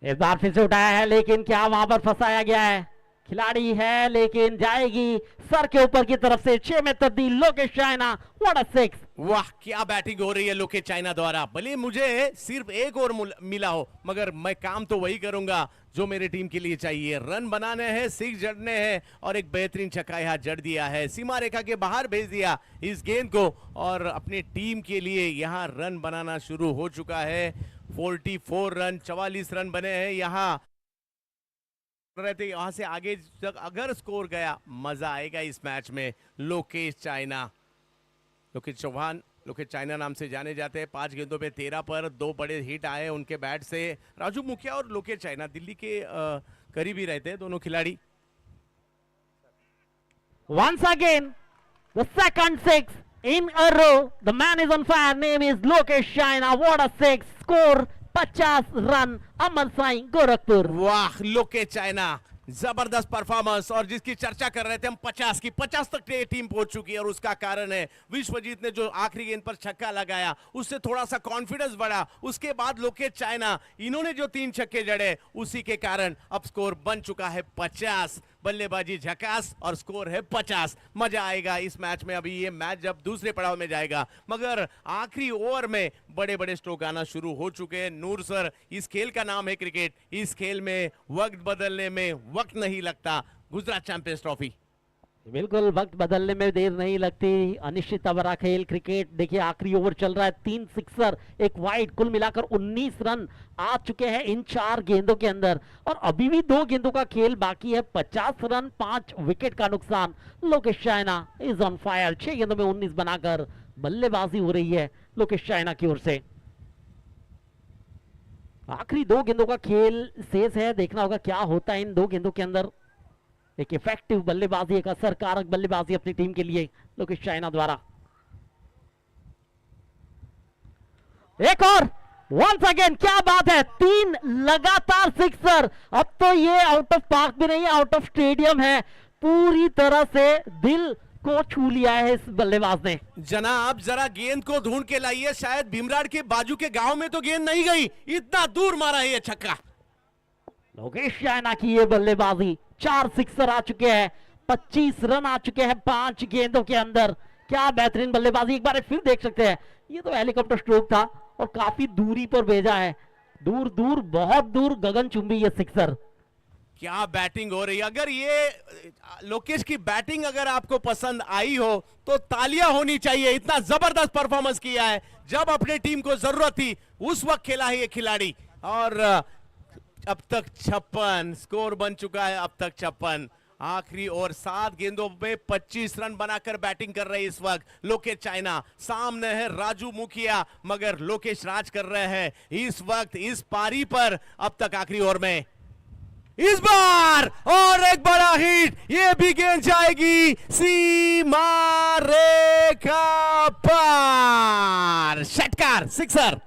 Speaker 2: इस बार फिर से उठाया है लेकिन क्या वहां पर फंसाया गया है। खिलाड़ी है लेकिन जाएगी सर के ऊपर की तरफ से। 6 में तब्दील Lokesh China, what a six.
Speaker 1: वाह, क्या बैटिंग हो रही है लोकेश चाइना द्वारा। भले मुझे सिर्फ एक और मिला हो मगर मैं काम तो वही करूंगा जो मेरी टीम के लिए चाहिए। रन बनाने हैं, 6 जड़ने हैं और एक बेहतरीन छक्का यहां जड़ दिया है, सीमा रेखा के बाहर भेज दिया इस गेंद को। और अपनी टीम के लिए यहां रन बनाना शुरू हो चुका है। 44 रन, 44 रन बने हैं यहां रहते। यहां से आगे तक अगर स्कोर गया मजा आएगा इस मैच में। लोकेश चाइना, लोकेश चौहान, लोकेश चाइना नाम से जाने जाते हैं। 5 गेंदों पे 13 पर 2 बड़े हिट आए उनके बैट से। राजू मुखिया और लोकेश चाइना दिल्ली के करीब ही रहते हैं दोनों खिलाड़ी।
Speaker 2: Once again, the second six in a row. The man is on fire. Name is Lokesh Chaina. What a six! Score 50 run अमर साई गोरखपुर।
Speaker 1: वाह, लोकेश चाइना जबरदस्त परफॉर्मेंस। और जिसकी चर्चा कर रहे थे हम 50 की, 50 तक टीम पहुंच चुकी है और उसका कारण है विश्वजीत ने जो आखिरी गेंद पर छक्का लगाया, उससे थोड़ा सा कॉन्फिडेंस बढ़ा। उसके बाद लोकेश चाइना, इन्होंने जो 3 छक्के जड़े उसी के कारण अब स्कोर बन चुका है 50। बल्लेबाजी झकास और स्कोर है 50। मजा आएगा इस मैच में। अभी ये मैच जब दूसरे पड़ाव में जाएगा मगर आखिरी ओवर में बड़े बड़े स्ट्रोक आना शुरू हो चुके हैं। नूर सर, इस खेल का नाम है क्रिकेट। इस खेल में वक्त बदलने में वक्त नहीं लगता। गुजरात चैंपियंस ट्रॉफी,
Speaker 2: बिल्कुल वक्त बदलने में देर नहीं लगती। अनिश्चित अवरा खेल क्रिकेट। देखिए आखिरी ओवर चल रहा है, 3 सिक्सर, 1 वाइड, कुल मिलाकर 19 रन आ चुके हैं इन 4 गेंदों के अंदर। और अभी भी 2 गेंदों का खेल बाकी है। 50 रन, 5 विकेट का नुकसान। Lokesh China is on fire. 6 गेंदों में 19 बनाकर बल्लेबाजी हो रही है लोकेश चाइना की ओर से। आखिरी 2 गेंदों का खेल शेष है, देखना होगा क्या होता है इन 2 गेंदों के अंदर। एक इफेक्टिव बल्लेबाजी, एक असरकारक बल्लेबाजी अपनी टीम के लिए लोकेश चाइना द्वारा। एक और वंस अगेन, क्या बात है, 3 लगातार सिक्सर। अब तो ये आउट ऑफ पार्क भी नहीं है, आउट ऑफ स्टेडियम है, पूरी तरह से दिल को छू लिया है इस बल्लेबाज ने।
Speaker 1: जनाब जरा गेंद को ढूंढ के लाइए, शायद भीमराड के बाजू के गांव में तो गेंद नहीं गई, इतना दूर मारा है ये छक्का।
Speaker 2: लोकेश चाइना की ये बल्लेबाजी, 4 सिक्सर आ चुके हैं, 25 रन आ चुके हैं 5 गेंदों के अंदर। क्या बेहतरीन बल्लेबाजी, एक बार फिर देख सकते हैं, ये तो हेलीकॉप्टर स्ट्रोक था और काफी दूरी पर भेजा है, दूर दूर, बहुत दूर, गगनचुंबी ये सिक्सर।
Speaker 1: क्या बैटिंग हो रही है। अगर ये लोकेश की बैटिंग अगर आपको पसंद आई हो तो तालियां होनी चाहिए, इतना जबरदस्त परफॉर्मेंस किया है। जब अपने टीम को जरूरत थी उस वक्त खेला है ये खिलाड़ी। और अब तक 56 स्कोर बन चुका है, अब तक 56। आखिरी और 7 गेंदों में 25 रन बनाकर बैटिंग कर रहे हैं इस वक्त लोकेश चाइना। सामने है राजू मुखिया, मगर लोकेश राज कर रहे हैं इस वक्त इस पारी पर। अब तक आखिरी ओवर में इस बार और एक बड़ा हिट, ये भी गेंद जाएगी सीमा रेखा पार, षटकार, सिक्सर।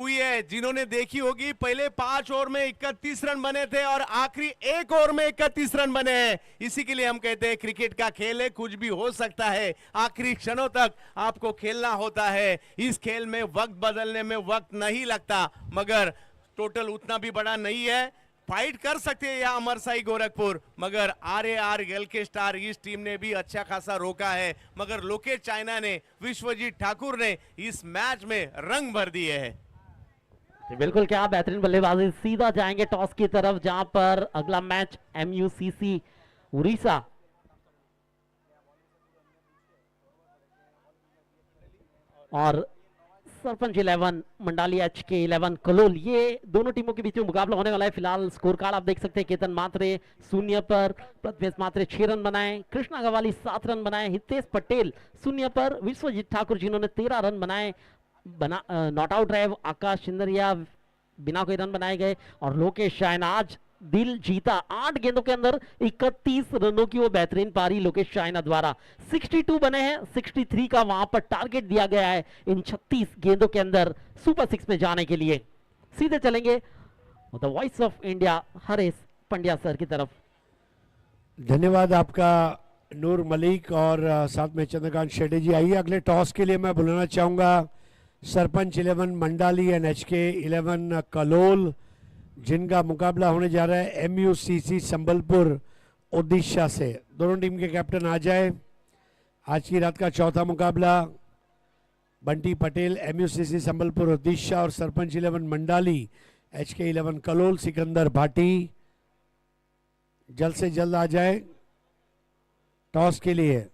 Speaker 1: हुई है जिन्होंने देखी होगी, पहले 5 ओवर में 31 रन बने थे और आखिरी 1 ओवर में 31 रन बने हैं। इसी के लिए हम कहते हैं क्रिकेट का खेल है, कुछ भी हो सकता है, आखिरी क्षणों तक आपको खेलना होता है। इस खेल में वक्त बदलने में वक्त नहीं लगता, मगर टोटल उतना भी बड़ा नहीं है, फाइट कर सकते हैं यहाँ अमरसाई गोरखपुर, मगर RAR के स्टार इस टीम ने भी अच्छा खासा रोका है, मगर लोकेश चाइना ने, विश्वजीत ठाकुर ने इस मैच में रंग भर दिए हैं।
Speaker 2: बिल्कुल, क्या बेहतरीन बल्लेबाजी। सीधा जाएंगे टॉस की तरफ, जहां पर अगला मैच MUCC उड़ीसा और सरपंच 11 मंडाली HK 11 कलोल, ये दोनों टीमों के बीच में मुकाबला होने वाला है। फिलहाल स्कोर कार्ड आप देख सकते हैं, केतन मात्रे 0 पर, प्रथमेश मात्रे 6 रन बनाए, कृष्णा गवाली 7 रन बनाए, हितेश पटेल 0 पर, विश्वजीत ठाकुर जिन्होंने 13 रन बनाए, नॉट आउट रहे आकाश सिंदरिया, बिना कोई रन बनाए गए, और लोकेश चाइना आज दिल जीता। 8 गेंदों के अंदर 31 रनों की वो बेहतरीन पारी लोकेश चाइना द्वारा। 62 बने हैं, 63 का वहां पर टारगेट दिया गया है इन 36 गेंदों के अंदर सुपर 6 में जाने के लिए। सीधे चलेंगे the voice of India Haresh Pandya sir की तरफ।
Speaker 3: धन्यवाद आपका नूर मलिक और साथ में चंद्रकांत शेट्टी जी। आइए अगले टॉस के लिए मैं बुलाना चाहूँगा सरपंच 11 मंडाली एंड HK 11 कलोल, जिनका मुकाबला होने जा रहा है MUCC संबलपुर ओडिशा से। दोनों टीम के कैप्टन आ जाए। आज की रात का चौथा मुकाबला बंटी पटेल MUCC संबलपुर ओडिशा और सरपंच 11 मंडाली HK 11 कलोल सिकंदर भाटी जल्द से जल्द आ जाए टॉस के लिए।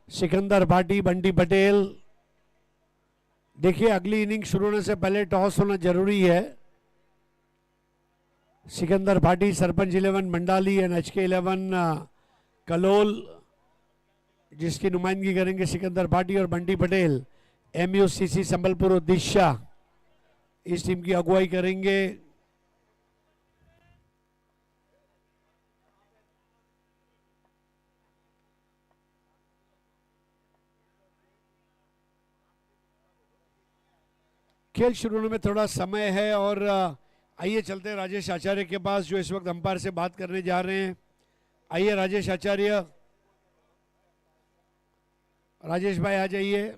Speaker 3: सिकंदर भाटी, बंटी पटेल, देखिए अगली इनिंग शुरू होने से पहले टॉस होना जरूरी है। सिकंदर भाटी सरपंच 11 मंडाली एंड HK 11 कलोल, जिसकी नुमाइंदगी करेंगे सिकंदर भाटी, और बंटी पटेल MUCC संबलपुर ओडिशा इस टीम की अगुवाई करेंगे। खेल शुरू होने में थोड़ा समय है और आइए चलते हैं राजेश आचार्य के पास जो इस वक्त अंपायर से बात करने जा रहे हैं। आइए राजेश आचार्य, राजेश भाई आ जाइए।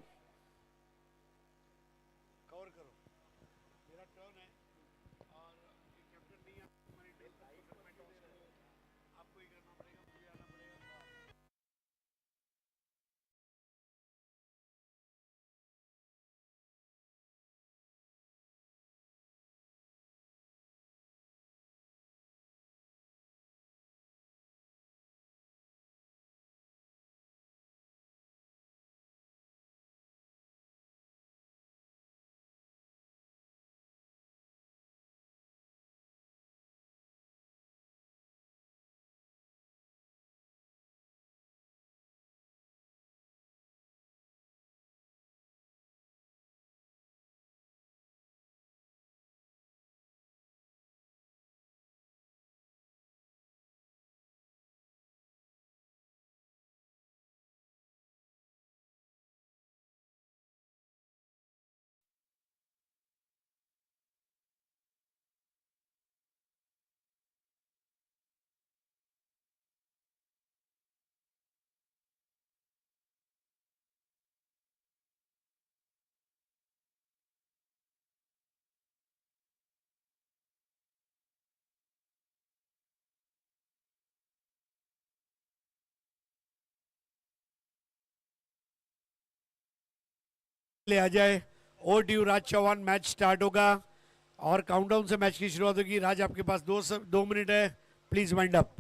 Speaker 3: ले आ जाए। और ड्यू राज चौहान, मैच स्टार्ट होगा और काउंटडाउन से मैच की शुरुआत होगी। राज आपके पास 2 मिनट है, प्लीज वाइंड अप।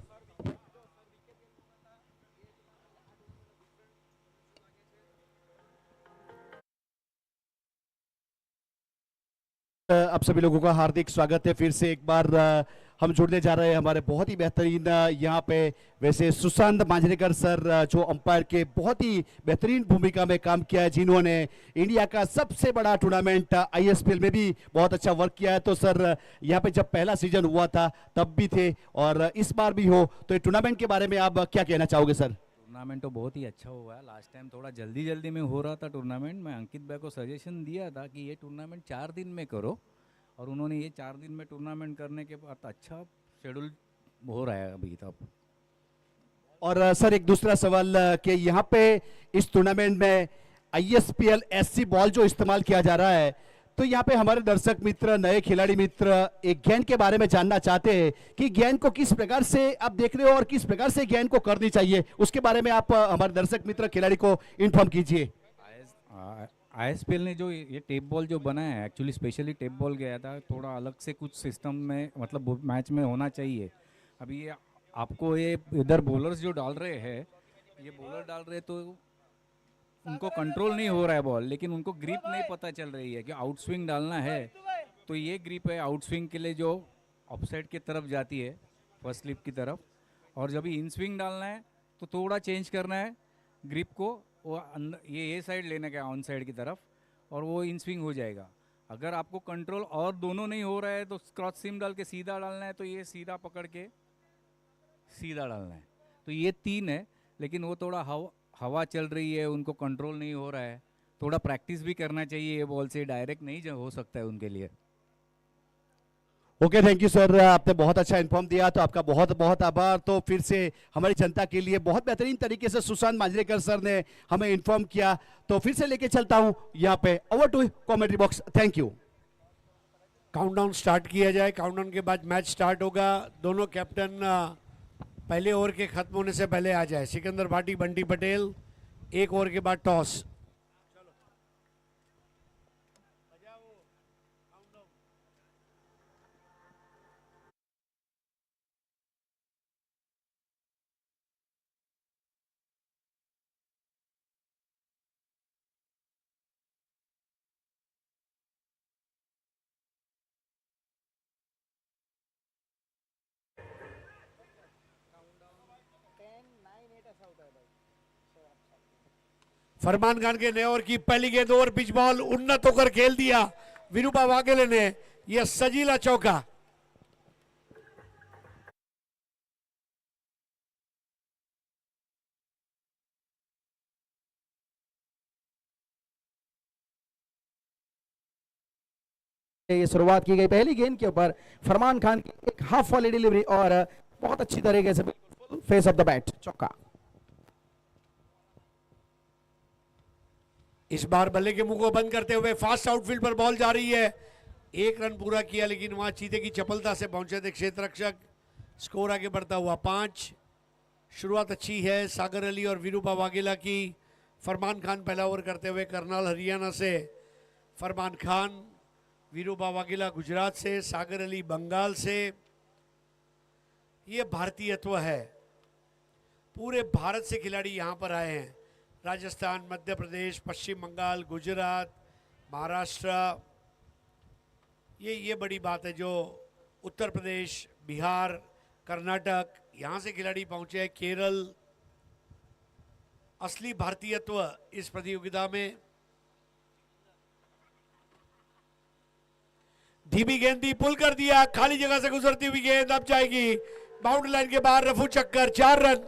Speaker 4: आप सभी लोगों का हार्दिक स्वागत है। फिर से एक बार हम जुड़ने जा रहे हैं हमारे बहुत ही बेहतरीन यहाँ पे वैसे सुशांत मांजरेकर सर जो अंपायर के बहुत ही बेहतरीन भूमिका में काम किया है, जिन्होंने इंडिया का सबसे बड़ा टूर्नामेंट आईएसपीएल में भी बहुत अच्छा वर्क किया है। तो सर यहाँ पे जब पहला सीजन हुआ था तब भी थे और इस बार भी हो, तो ये टूर्नामेंट के बारे में आप क्या कहना चाहोगे सर?
Speaker 5: टूर्नामेंट तो बहुत ही अच्छा हुआ है। लास्ट टाइम थोड़ा जल्दी जल्दी में हो रहा था टूर्नामेंट। मैं अंकित भाई को सजेशन दिया था कि ये टूर्नामेंट 4 दिन में करो, और उन्होंने ये 4 दिन में टूर्नामेंट करने के बाद अच्छा शेड्यूल हो रहा है अभी तक।
Speaker 4: और सर एक दूसरा सवाल कि यहाँ पे इस टूर्नामेंट में आईएसपीएल एससी बॉल जो इस्तेमाल किया जा रहा है, तो यहाँ पे हमारे दर्शक मित्र, नए खिलाड़ी मित्र एक गेंद के बारे में जानना चाहते हैं कि गेंद को किस प्रकार से आप देख रहे हो और किस प्रकार से गेंद को करनी चाहिए, उसके बारे में आप हमारे दर्शक मित्र खिलाड़ी को इन्फॉर्म कीजिए।
Speaker 5: आईएसपीएल ने जो ये टेप बॉल जो बनाया है, एक्चुअली स्पेशली टेप बॉल गया था, थोड़ा अलग से कुछ सिस्टम में मतलब मैच में होना चाहिए। अभी ये आपको ये इधर बॉलर्स जो डाल रहे हैं, ये बॉलर डाल रहे हैं तो उनको कंट्रोल नहीं हो रहा है बॉल, लेकिन उनको ग्रिप नहीं पता चल रही है कि आउट स्विंग डालना है। तो ये ग्रिप है आउट स्विंग के लिए जो ऑफसाइड की तरफ जाती है, फर्स्ट स्लिप की तरफ, और जब इन स्विंग डालना है तो थोड़ा चेंज करना है ग्रिप को, वो अंदर ये साइड लेने का ऑन साइड की तरफ, और वो इन स्विंग हो जाएगा। अगर आपको कंट्रोल और दोनों नहीं हो रहा है तो क्रॉस सीम डाल के सीधा डालना है, तो ये सीधा पकड़ के सीधा डालना है। तो ये 3 है, लेकिन वो थोड़ा हवा चल रही है, उनको कंट्रोल नहीं हो रहा है। थोड़ा प्रैक्टिस भी करना चाहिए, ये बॉल से डायरेक्ट नहीं हो सकता है उनके लिए।
Speaker 4: ओके, थैंक यू सर, आपने बहुत अच्छा इन्फॉर्म दिया, तो आपका बहुत बहुत आभार। तो फिर से हमारी जनता के लिए बहुत बेहतरीन तरीके से सुशांत मांजरेकर सर ने हमें इन्फॉर्म किया, तो फिर से लेके चलता हूं यहाँ पे over to commentary box. Thank you.
Speaker 3: Countdown start किया जाए। काउंटडाउन के बाद मैच स्टार्ट होगा। दोनों कैप्टन पहले ओवर के खत्म होने से पहले आ जाए। सिकंदर भाटी, बंटी पटेल, 1 ओवर के बाद टॉस। फरमान खान के नए ओवर की पहली गेंद, ओवर पिच बॉल उन्नत होकर खेल दिया विरूपा वाघेले ने। यह सजीला चौका।
Speaker 6: ये शुरुआत की गई पहली गेंद के ऊपर फरमान खान की एक हाफ वॉली डिलीवरी और बहुत अच्छी तरीके से फेस ऑफ द बैट चौका।
Speaker 3: इस बार बल्ले के मुंह को बंद करते हुए फास्ट आउटफील्ड पर बॉल जा रही है। एक रन पूरा किया लेकिन वहां चीते की चपलता से पहुंचे थे क्षेत्र रक्षक। स्कोर आगे बढ़ता हुआ 5। शुरुआत अच्छी है सागर अली और वीरूबा वाघेला की। फरमान खान पहला ओवर करते हुए करनाल हरियाणा से। फरमान खान, वीरूबा वाघेला गुजरात से, सागर अली बंगाल से। ये भारतीयत्व है, पूरे भारत से खिलाड़ी यहां पर आए हैं। राजस्थान, मध्य प्रदेश, पश्चिम बंगाल, गुजरात, महाराष्ट्र, ये बड़ी बात है। जो उत्तर प्रदेश, बिहार, कर्नाटक, यहाँ से खिलाड़ी पहुंचे हैं, केरल। असली भारतीयत्व इस प्रतियोगिता में। धीमी गेंद दी, पुल कर दिया, खाली जगह से गुजरती हुई गेंद अब जाएगी बाउंड्री लाइन के बाहर। रफू चक्कर, 4 रन।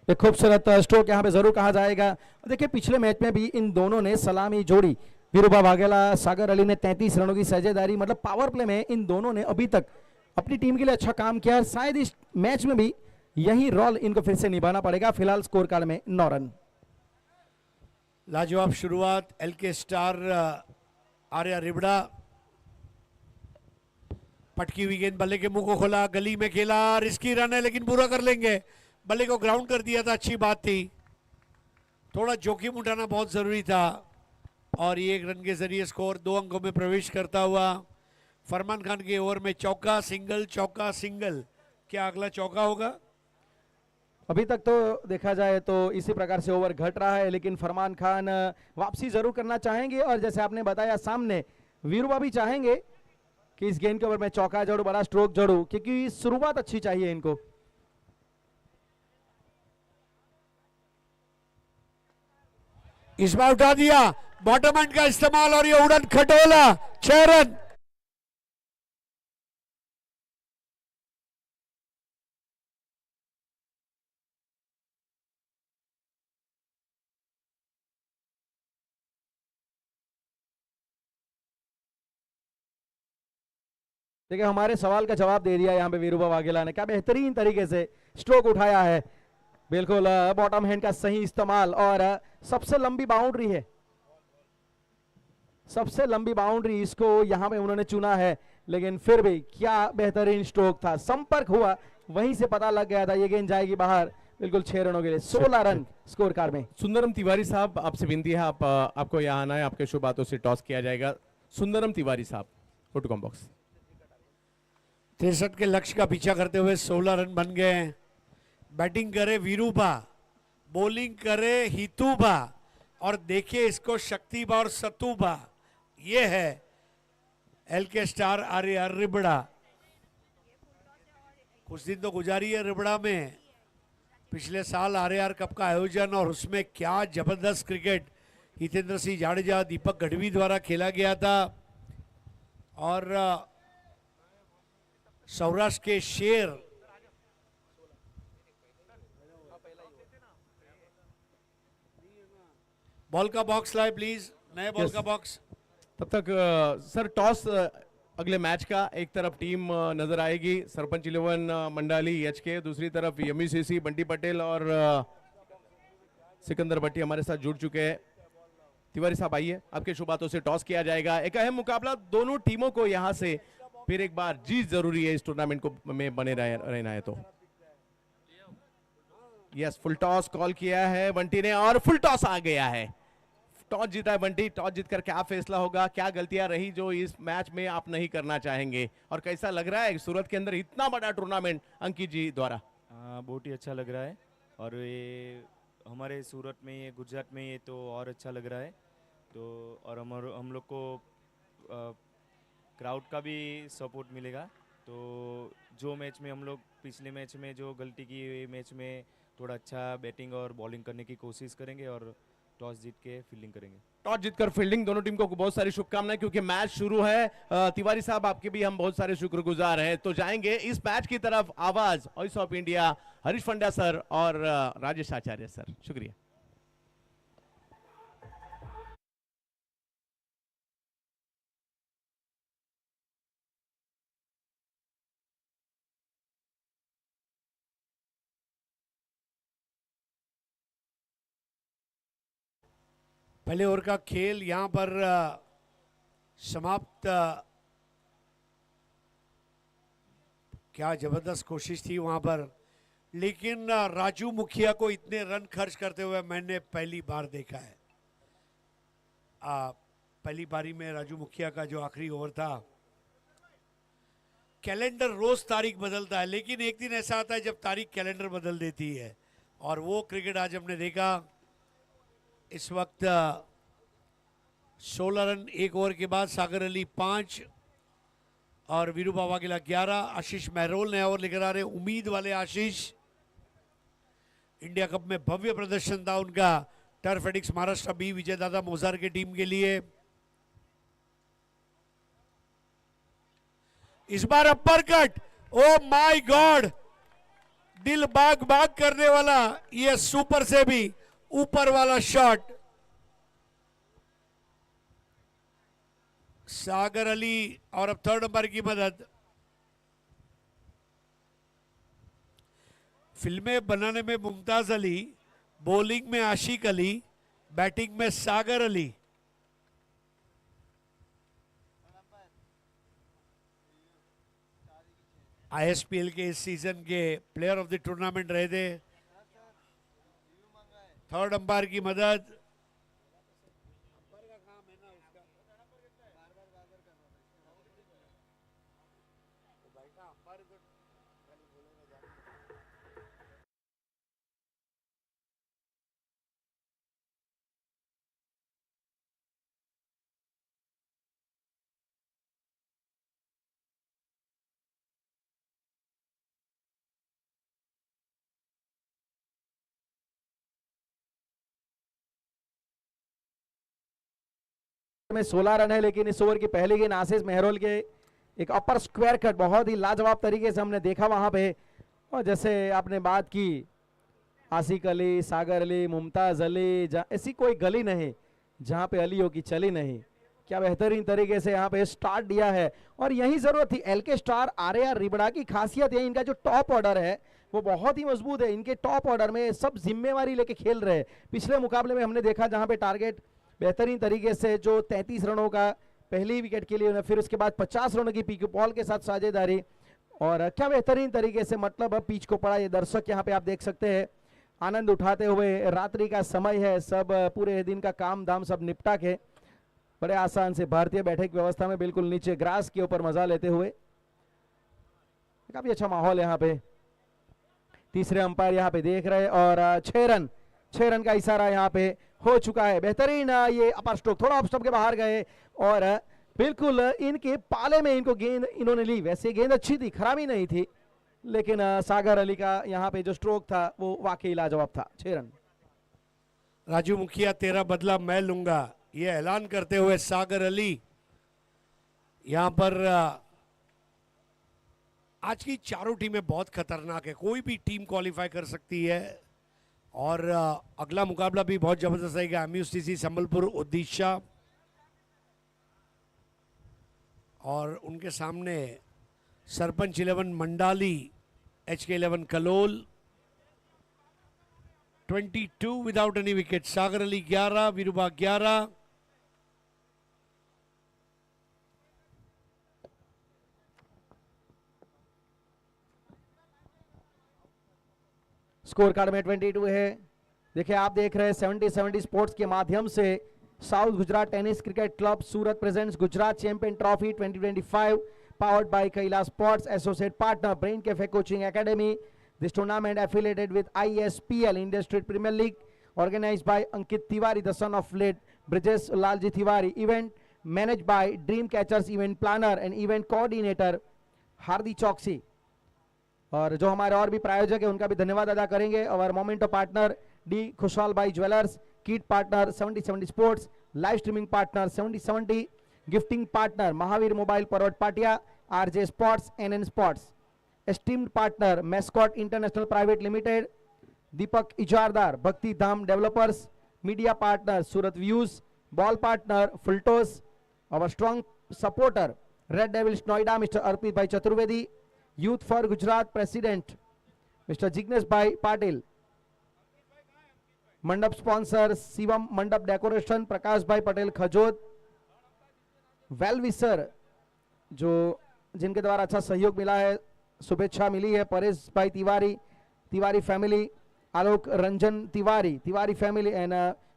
Speaker 6: एक खूबसूरत स्ट्रोक यहाँ पे जरूर कहा जाएगा। देखिए पिछले मैच में भी इन दोनों ने सलामी जोड़ी वीरूबा वाघेला सागर अली ने 33 रनों की साझेदारी, मतलब पावर प्ले में इन दोनों ने अभी तक अपनी टीम के लिए अच्छा काम किया। शायद इस मैच में भी यही रोल इनको फिर से निभाना पड़ेगा। फिलहाल स्कोर कार्ड में 9 रन।
Speaker 3: लाजवाब शुरुआत एलके स्टार आर्या रिबड़ा। पटकी हुई गेंद बल्ले के मुंह को खोला, गली में खेला, रिस्की रन है लेकिन पूरा कर लेंगे। बल्ले को ग्राउंड कर दिया था, अच्छी बात थी। थोड़ा जोखिम उठाना बहुत जरूरी था और ये 1 रन के जरिए स्कोर 2 अंकों में प्रवेश करता हुआ। फरमान खान के ओवर में चौका सिंगल, चौका सिंगल। क्या अगला चौका होगा?
Speaker 6: अभी तक तो देखा जाए तो इसी प्रकार से ओवर घट रहा है, लेकिन फरमान खान वापसी जरूर करना चाहेंगे और जैसे आपने बताया सामने वीरूबा भी चाहेंगे कि इस गेंद के ओवर में चौका जड़ू, बड़ा स्ट्रोक जड़ू, क्योंकि शुरुआत अच्छी चाहिए इनको।
Speaker 3: इस बार उठा दिया, बॉटम एंड का इस्तेमाल और ये उड़न खटोला, 6 रन।
Speaker 6: देखिए हमारे सवाल का जवाब दे दिया यहाँ पे वीरूबा वाघेला ने। क्या बेहतरीन तरीके से स्ट्रोक उठाया है, बिल्कुल बॉटम हैंड का सही इस्तेमाल और सबसे लंबी बाउंड्री है, सबसे लंबी बाउंड्री इसको यहां पे उन्होंने चुना है। लेकिन फिर भी क्या बेहतरीन स्ट्रोक था, संपर्क हुआ, वहीं से पता लग गया था ये गेंद जाएगी बाहर। बिल्कुल 6 रनों के लिए 16 रन स्कोर कार्ड में।
Speaker 1: सुंदरम तिवारी साहब, आपसे विनती है, आपको यहाँ आना है, आपके शुभ बातों से टॉस किया जाएगा। सुंदरम तिवारी साहब, गो टू बॉक्स।
Speaker 3: 63 के लक्ष्य का पीछा करते हुए 16 रन बन गए हैं। बैटिंग करे वीरूबा, बॉलिंग करे हितूबा और देखिए इसको शक्तिबा और सतुबा। ये है एलके स्टार आर्या रिबड़ा। कुछ दिन तो गुजारी है रिबड़ा में। पिछले साल आरआर कप का आयोजन और उसमें क्या जबरदस्त क्रिकेट हितेंद्र सिंह जाडेजा, दीपक गढ़वी द्वारा खेला गया था। और सौराष्ट्र के शेर बॉल का बॉक्स लाए प्लीज, नए बॉल का बॉक्स।
Speaker 1: तब तक सर टॉस अगले मैच का, एक तरफ टीम नजर आएगी सरपंच 11 मंडाली एचके, दूसरी तरफ एमयूसीसी बंटी पटेल और सिकंदर भट्टी हमारे साथ जुड़ चुके हैं। तिवारी साहब आइए, आपके शुभ बातों से टॉस किया जाएगा। एक अहम मुकाबला, दोनों टीमों को यहां से फिर एक बार जीत जरूरी है इस टूर्नामेंट को में बने रहना है तो। यस, फुल टॉस कॉल किया है बंटी ने और फुल टॉस आ गया है। टॉस जीता है बंटी। टॉस जीतकर क्या फैसला होगा, क्या गलतियां रही जो इस मैच में आप नहीं करना चाहेंगे, और कैसा लग रहा है सूरत के अंदर इतना बड़ा टूर्नामेंट अंकित जी द्वारा?
Speaker 7: बहुत ही अच्छा लग रहा है और ये हमारे सूरत में, ये गुजरात में, ये तो और अच्छा लग रहा है। तो और हम लोग को क्राउड का भी सपोर्ट मिलेगा। तो जो मैच में हम लोग पिछले मैच में जो गलती की, मैच में थोड़ा अच्छा बैटिंग और बॉलिंग करने की कोशिश करेंगे और टॉस जीत के फील्डिंग करेंगे।
Speaker 1: टॉस जीतकर फील्डिंग, दोनों टीम को बहुत सारी शुभकामनाएं क्योंकि मैच शुरू है। तिवारी साहब आपके भी हम बहुत सारे शुक्रगुजार हैं। तो जाएंगे इस मैच की तरफ, आवाज voice of India, Harish Pandya sir और राजेश आचार्य सर, शुक्रिया।
Speaker 3: पहले ओवर का खेल यहां पर समाप्त। क्या जबरदस्त कोशिश थी वहां पर, लेकिन राजू मुखिया को इतने रन खर्च करते हुए मैंने पहली बार देखा है। पहली बारी में राजू मुखिया का जो आखिरी ओवर था, कैलेंडर रोज तारीख बदलता है, लेकिन एक दिन ऐसा आता है जब तारीख कैलेंडर बदल देती है, और वो क्रिकेट आज हमने देखा। इस वक्त 16 रन एक ओवर के बाद, सागर अली 5 और वीरूबा वाघेला 11। आशीष महरोल नया ओवर लेकर आ रहे, उम्मीद वाले आशीष। इंडिया कप में भव्य प्रदर्शन था उनका, टर्फ एडिक्स महाराष्ट्र बी विजयदादा मोजार की टीम के लिए। इस बार upper cut, oh my God, दिल बाग बाग करने वाला, ये सुपर से भी ऊपर वाला शॉट। सागर अली और अब थर्ड नंबर की मदद। फिल्में बनाने में मुमताज अली, बॉलिंग में आशिक अली, बैटिंग में सागर अली। आईएसपीएल के इस सीजन के प्लेयर ऑफ द टूर्नामेंट रहे थे। थर्ड अंपायर की मदद।
Speaker 6: में 16 रन है, लेकिन इस ओवर की पहली गेंद आशीष महरोल के एक अपर स्क्वायर कट बहुत ही लाजवाब तरीके से हमने देखा वहां पे। और जैसे आपने बात की, आशिक अली, सागर अली, मुमताज अली, ऐसी कोई गली नहीं जहां पे अलियों की चली नहीं। क्या बेहतरीन तरीके से यहाँ पे स्टार्ट दिया है, और यही जरूरत थी। एलके स्टार, आरएआर रिबड़ा की खासियत है, इनका जो टॉप ऑर्डर है वो बहुत ही मजबूत है। इनके टॉप ऑर्डर में सब जिम्मेवारी लेके खेल रहे हैं। पिछले मुकाबले में हमने देखा जहां पे टारगेट बेहतरीन तरीके से, जो 33 रनों का पहली विकेट के लिए, फिर उसके बाद 50 रनों की पीक बॉल के साथ साझेदारी, और क्या बेहतरीन तरीके से मतलब पिच को पड़ा। ये दर्शक यहाँ पे आप देख सकते हैं आनंद उठाते हुए। रात्रि का समय है, सब पूरे दिन का काम धाम सब निपटा के बड़े आसान से भारतीय बैठक व्यवस्था में बिल्कुल नीचे ग्रास के ऊपर मजा लेते हुए। काफी अच्छा माहौल यहाँ पे। तीसरे अंपायर यहाँ पे देख रहे, और 6 रन का इशारा यहाँ पे हो चुका है। बेहतरीन ये अपर स्ट्रोक, थोड़ा ऑफ स्टंप के बाहर गए, और बिल्कुल इनके पाले में इनको गेंद इन्होंने ली। वैसे गेंद अच्छी थी, खराबी नहीं थी, लेकिन सागर अली का यहाँ पे जो स्ट्रोक था वो वाकई लाजवाब था। 6 रन।
Speaker 3: राजू मुखिया, तेरा बदला मैं लूंगा, ये ऐलान करते हुए सागर अली यहां पर। आज की चारों टीमें बहुत खतरनाक है, कोई भी टीम क्वालिफाई कर सकती है, और अगला मुकाबला भी बहुत जबरदस्त रहेगा। एमयूसीसी संबलपुर ओडिशा, और उनके सामने Sarpanch 11 Mandali, HK 11 Kalol. 22 without any wicket. Sagar Ali 11, Viruba 11।
Speaker 6: Score card में 22 है। देखिए आप देख रहे हैं 70 स्पोर्ट्स के माध्यम से south Gujarat tennis cricket club Surat presents Gujarat champion trophy 2025 powered by Kailash Sports, associate partner Brain Cafe Coaching Academy. This tournament affiliated with ISPL, Indian Street Premier League, organized by Ankit Tiwari, the son of late Brijesh Lalji Tiwari. Event managed by Dream Catchers event planner and event coordinator Hardi Chauksi. और जो हमारे और भी प्रायोजक है उनका भी धन्यवाद अदा करेंगे। और memento partner D Khushal Bhai jewellers, kit partner 7070 sports, live streaming partner 7070, gifting partner Mahavir mobile Parvat Patiya, RJ sports, NN sports, esteemed partner mascot international private limited, Deepak Ijardar Bhakti Dham developers, media partner Surat views, ball partner full toss, our strong supporter Red Devils Noida Mr. Arpit Bhai Chaturvedi, Youth for Gujarat President Mr. Jignesh Bhai Patil, मंडप sponsor Shivam मंडप decoration प्रकाश भाई Patel खजोद, well wisher जो जिनके द्वारा अच्छा सहयोग मिला है, शुभेच्छा मिली है परेश भाई Tiwari, Tiwari family, Alok Ranjan Tiwari, Tiwari family and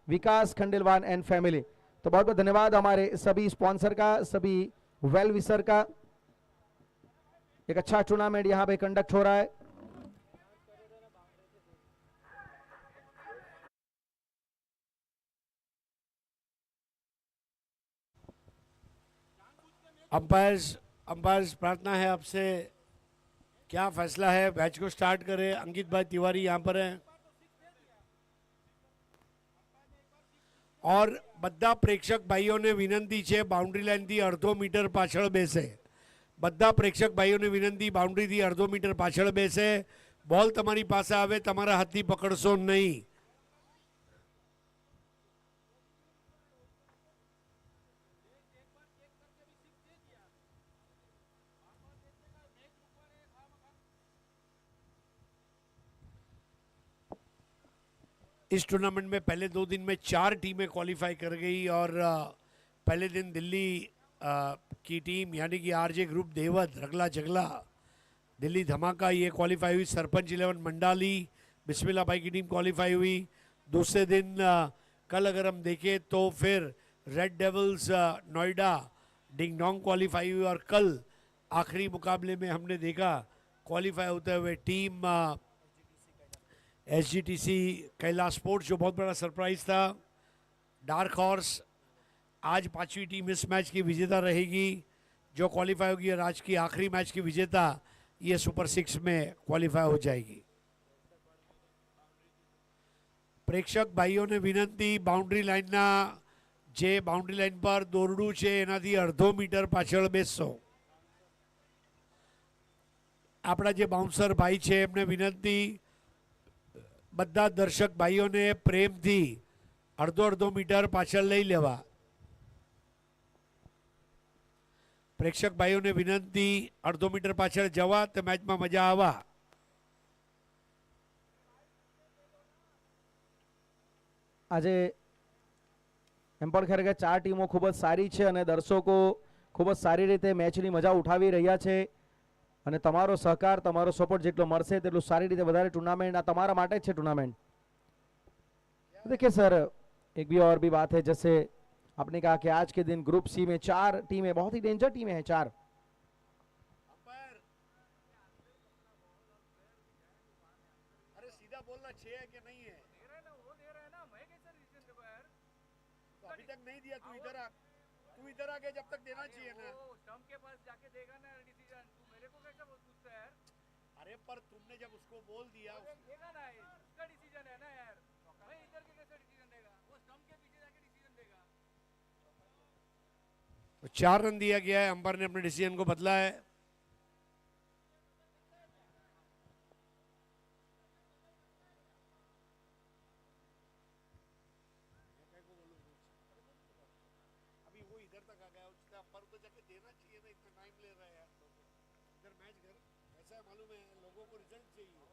Speaker 6: Vikas Khandelwal and family. तो बहुत बहुत धन्यवाद हमारे सभी स्पॉन्सर का, सभी वेल विशर का। एक अच्छा टूर्नामेंट यहाँ पे कंडक्ट हो रहा है।
Speaker 3: अंपायर्स प्रार्थना है आपसे, क्या फैसला है? मैच को स्टार्ट करें। अंकित भाई तिवारी यहाँ पर हैं और બધા પ્રેક્ષક ભાઈઓને વિનંતી છે બાઉન્ડ્રી લાઇનથી અડધો મીટર પાછળ બેસે। બધા પ્રેક્ષક ભાઈઓને વિનંતી બાઉન્ડ્રીથી અડધો મીટર પાછળ બેસે। બોલ તમારી પાસે આવે, તમારા હાથથી પકડશો નહીં। इस टूर्नामेंट में पहले 2 दिन में 4 टीमें क्वालिफाई कर गई और पहले दिन दिल्ली की टीम यानी कि आरजे ग्रुप देवत रगला जगला दिल्ली धमाका ये क्वालिफाई हुई। सरपंच 11 मंडाली बिस्मिल्लाह भाई की टीम क्वालिफाई हुई। दूसरे दिन कल अगर हम देखें तो फिर red devils Noida ding dong qualify हुई और कल आखिरी मुकाबले में हमने देखा क्वालिफाई होते हुए टीम एसजीटीसी कैलाश स्पोर्ट्स जो बहुत बड़ा सरप्राइज था। डार्क हॉर्स आज 5वीं टीम इस मैच की विजेता रहेगी जो क्वालिफाई होगी और आज की आखिरी मैच की विजेता ये सुपर 6 में क्वालिफाई हो जाएगी। प्रेक्षक भाईओने विनंती बाउंड्री लाइनना जे बाउंड्री लाइन पर દોરડું છે એનાથી અડધો મીટર પાછળ બેસશો। આપણા જે બાઉન્સર ભાઈ છે એમને વિનંતી બધા દર્શક ભાઈઓને પ્રેમથી અડધો મીટર પાછળ લઈ લેવા। પ્રેક્ષક ભાઈઓને વિનંતી અડધો મીટર પાછળ જવા તો મેચમાં મજા આવા।
Speaker 6: આજે એમ પણ ખરેખર 4 ટીમો ખૂબ જ સારી છે અને દર્શકો ખૂબ જ સારી રીતે મેચની મજા ઉઠાવી રહ્યા છે અને તમારો સહકાર તમારો સપોર્ટ જેટલો મળશે તેટલું સારી રીતે વધારે टूर्नामेंट આ તમારા માટે જ છે टूर्नामेंट। देखिए सर एक भी और भी बात है, जैसे आपने कहा कि आज के दिन ग्रुप सी में 4 टीमें बहुत ही डेंजर टीमें हैं 4।
Speaker 3: अरे सीधा बोलना चाहिए कि नहीं है? वो दे रहा है ना, मैं कैसे डिसीजन दूंगा यार? तो अभी तक नहीं दिया, तू इधर आके जब तक देना चाहिए ना।
Speaker 8: स्टंप के पास जाके देगा ना डिसीजन, तू मेरे को कैसे पूछता है यार?
Speaker 3: अरे पर तुमने जब उसको बोल दिया
Speaker 8: देगा ना, उसका डिसीजन है ना यार, मैं इधर के कैसे डिसीजन देगा? वो स्टंप के पीछे जाके डिसीजन देगा।
Speaker 3: तो 4 रन दिया गया है, अंपायर ने अपने डिसीजन को बदला है। अभी वो इधर तक आ गया, उसका अंपायर तो जाके देना चाहिए ना, इतना टाइम ले रहा है यार लोग। इधर मैच कर ऐसा है, मालूम है लोगों को रिजल्ट चाहिए।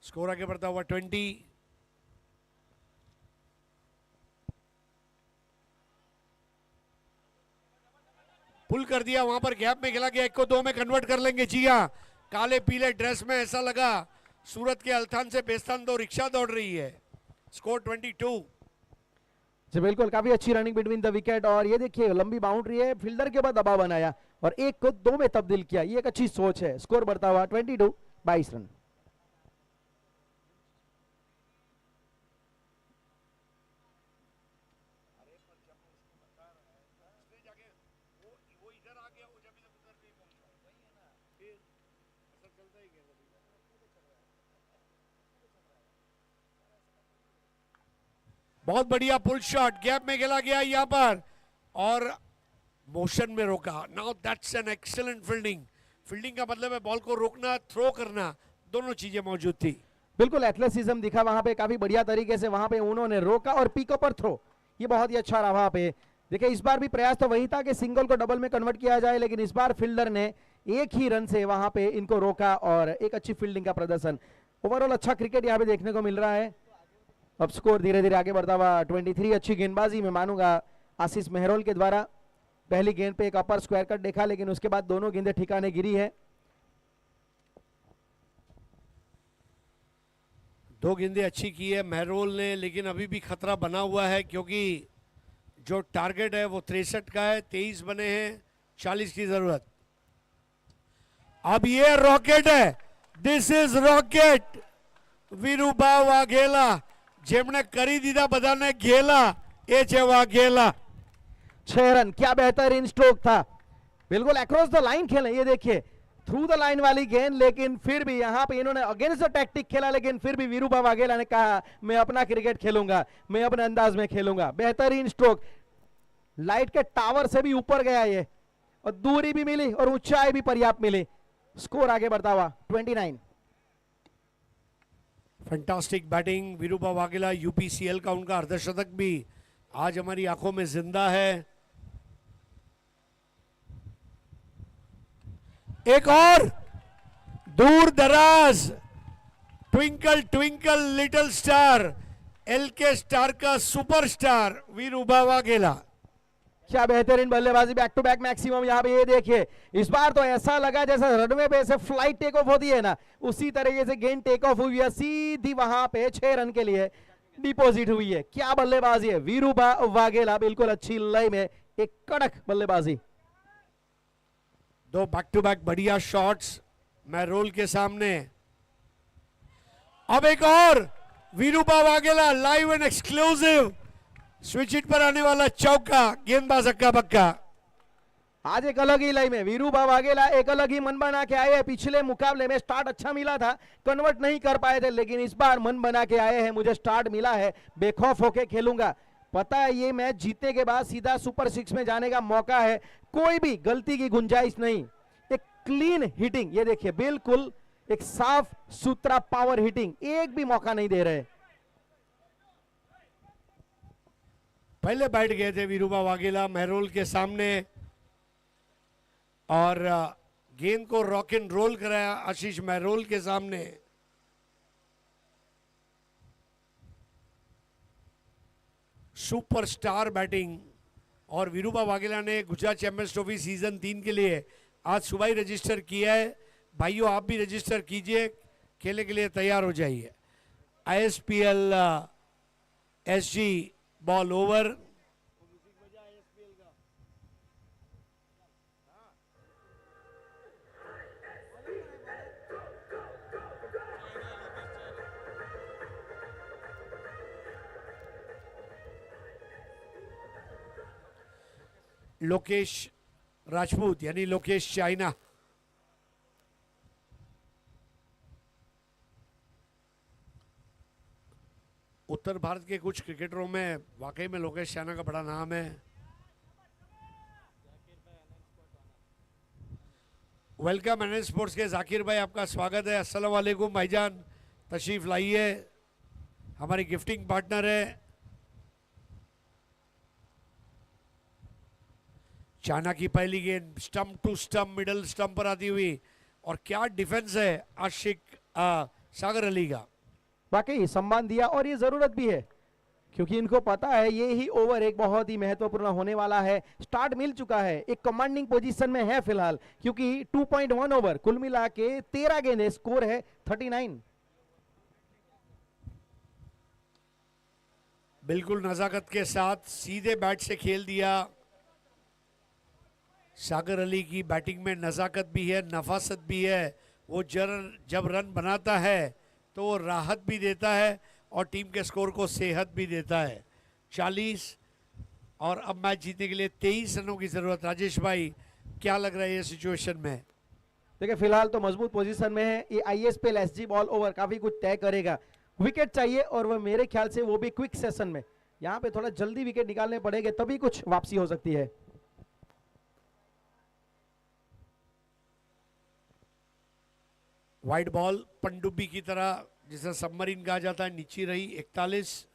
Speaker 3: स्कोर आगे बढ़ता हुआ 20। पुल कर दिया, वहां पर गैप में खेला गया, 1 को 2 में कन्वर्ट कर लेंगे। जी हाँ, काले पीले ड्रेस में ऐसा लगा सूरत के अल्थान से बेस्तान 2 रिक्शा दौड़ रही है। स्कोर 22।
Speaker 6: जी बिल्कुल, काफी अच्छी रनिंग बिटवीन द विकेट और ये देखिए लंबी बाउंड्री है, फील्डर के बाद दबाव बनाया और 1 को 2 में तब्दील किया, ये एक अच्छी सोच है। स्कोर बढ़ता हुआ 22 रन।
Speaker 3: बहुत बढ़िया पुल शॉट, गैप में खेला गया यहाँ पर और मोशन में रोका. Now that's an excellent fielding. Fielding का मतलब है बॉल को रोकना, थ्रो करना, दोनों चीजें मौजूद थी.
Speaker 6: बिल्कुल एथलेटिज्म दिखा वहां पे, काफी बढ़िया तरीके से वहां पे उन्होंने रोका और पिकअप और थ्रो, ये बहुत ही अच्छा रहा वहां पे. देखिए इस बार भी प्रयास तो वही था कि सिंगल को डबल में कन्वर्ट किया जाए, लेकिन इस बार फील्डर ने एक ही रन से वहां पे इनको रोका और एक अच्छी फील्डिंग का प्रदर्शन. ओवरऑल अच्छा क्रिकेट यहाँ पे देखने को मिल रहा है. अब स्कोर धीरे धीरे आगे बढ़ता हुआ 23. अच्छी गेंदबाजी मैं मानूंगा आशीष मेहरोल के द्वारा. पहली गेंद पे एक अपर स्क्वायर कट देखा, लेकिन उसके बाद दोनों गेंदें ठिकाने गिरी है.
Speaker 3: 2 गेंदें अच्छी की है मेहरोल ने, लेकिन अभी भी खतरा बना हुआ है क्योंकि जो टारगेट है वो 63 का है. 23 बने हैं, 40 की जरूरत. अब ये रॉकेट है, दिस इज रॉकेट. वीरूबा वाघेला જેમણે કરી દીધા બધાને ઘેલા, એ છે વાઘેલા.
Speaker 6: 6 रन, क्या बेहतरीन स्ट्रोक था. बिल्कुल अक्रॉस द लाइन खेले, ये देखिए थ्रू द लाइन वाली गेंद, लेकिन फिर भी यहाँ पे इन्होंने अगेंस्ट द टैक्टिक खेला, लेकिन फिर भी वीरूबा वाघेला ने कहा मैं अपना क्रिकेट खेलूंगा, मैं अपने अंदाज में खेलूंगा. बेहतरीन स्ट्रोक, लाइट के टावर से भी ऊपर गया ये और दूरी भी मिली और ऊंचाई भी पर्याप्त मिली. स्कोर आगे बढ़ता हुआ 29.
Speaker 3: Fantastic batting Viruba Vaghela. UPCL का उनका अर्धशतक भी आज हमारी आंखों में जिंदा है. एक और दूर दराज, twinkle twinkle little star, LK star का सुपरस्टार वीरूबा वाघेला.
Speaker 6: क्या बेहतरीन बल्लेबाजी, बैक टू बैक मैक्सिमम. यहाँ पे ये देखिए इस बार तो ऐसा लगा जैसे रनवे पे ऐसे फ्लाइट टेक ऑफ होती है ना, उसी तरीके से गेंद टेक ऑफ हुई है, सीधी वहां पे 6 रन के लिए डिपॉजिट हुई है. क्या बल्लेबाजी है वीरूबा वाघेला, बिल्कुल अच्छी लय में एक कड़क बल्लेबाजी.
Speaker 3: 2 बैक टू बैक बढ़िया शॉट्स मेहरोल के सामने. अब एक और Viruba Vaghela, live and exclusive switch hit पर आने वाला चौका, गेंदबाज अक्का बक्का.
Speaker 6: आज एक अलग ही लय में वीरूबा वाघेला एक अलग ही मन बना के आए हैं. पिछले मुकाबले में स्टार्ट अच्छा मिला था, कन्वर्ट नहीं कर पाए थे, लेकिन इस बार मन बना के आए हैं, मुझे स्टार्ट मिला है, बेखौफ होके खेलूंगा. पता है ये मैच जीतने के बाद सीधा सुपर 6 में जाने का मौका है, कोई भी गलती की गुंजाइश नहीं. एक क्लीन हिटिंग, ये देखिए बिल्कुल एक साफ सुथरा पावर हिटिंग, एक भी मौका नहीं दे रहे.
Speaker 3: पहले बैठ गए थे वीरूबा वाघेला मेहरोल के सामने और गेंद को रॉक एंड रोल कराया आशीष मेहरोल के सामने. Superstar batting. और वीरूबा वाघेला ने गुजरात चैंपियंस ट्रॉफी सीजन 3 के लिए आज सुबह ही रजिस्टर किया है. भाइयों आप भी रजिस्टर कीजिए, खेलने के लिए तैयार हो जाइए. ISPL SG ball over. Lokesh Rajput यानी लोकेश चाइना. उत्तर भारत के कुछ क्रिकेटरों में वाकई में लोकेश चाइना का बड़ा नाम है. वेलकम एनएल स्पोर्ट्स के जाकिर भाई, आपका स्वागत है. अस्सलाम वालेकुम भाईजान, तशरीफ लाइए. हमारी गिफ्टिंग पार्टनर है. चाइना की पहली गेंद stump to stump, middle stump पर आती हुई, और क्या डिफेंस है आशिक सागर अली का.
Speaker 6: वाकई सम्मान दिया और ये जरूरत भी है, क्योंकि इनको पता है ये ही ओवर एक बहुत ही महत्वपूर्ण होने वाला है. स्टार्ट मिल चुका है, एक कमांडिंग पोजीशन में है फिलहाल, क्योंकि 2.1 ओवर कुल मिला के 13 गेंदें, स्कोर है 39.
Speaker 3: बिल्कुल नजाकत के साथ सीधे बैट से खेल दिया. सागर अली की बैटिंग में नजाकत भी है, नफासत भी है. वो जब रन बनाता है तो वो राहत भी देता है और टीम के स्कोर को सेहत भी देता है. 40 और अब मैच जीतने के लिए 23 रनों की जरूरत. राजेश भाई क्या लग रहा है ये सिचुएशन में?
Speaker 6: देखिए फिलहाल तो मजबूत पोजीशन में है ये आईएसपीएल एसजी बॉल ओवर काफी कुछ तय करेगा। विकेट चाहिए और वो मेरे ख्याल से वो भी क्विक सेशन में, यहाँ पे थोड़ा जल्दी विकेट निकालने पड़ेंगे तभी कुछ वापसी हो सकती है।
Speaker 3: वाइड बॉल पनडुब्बी की तरह जिसे सबमरीन कहा जाता है नीचे रही 41।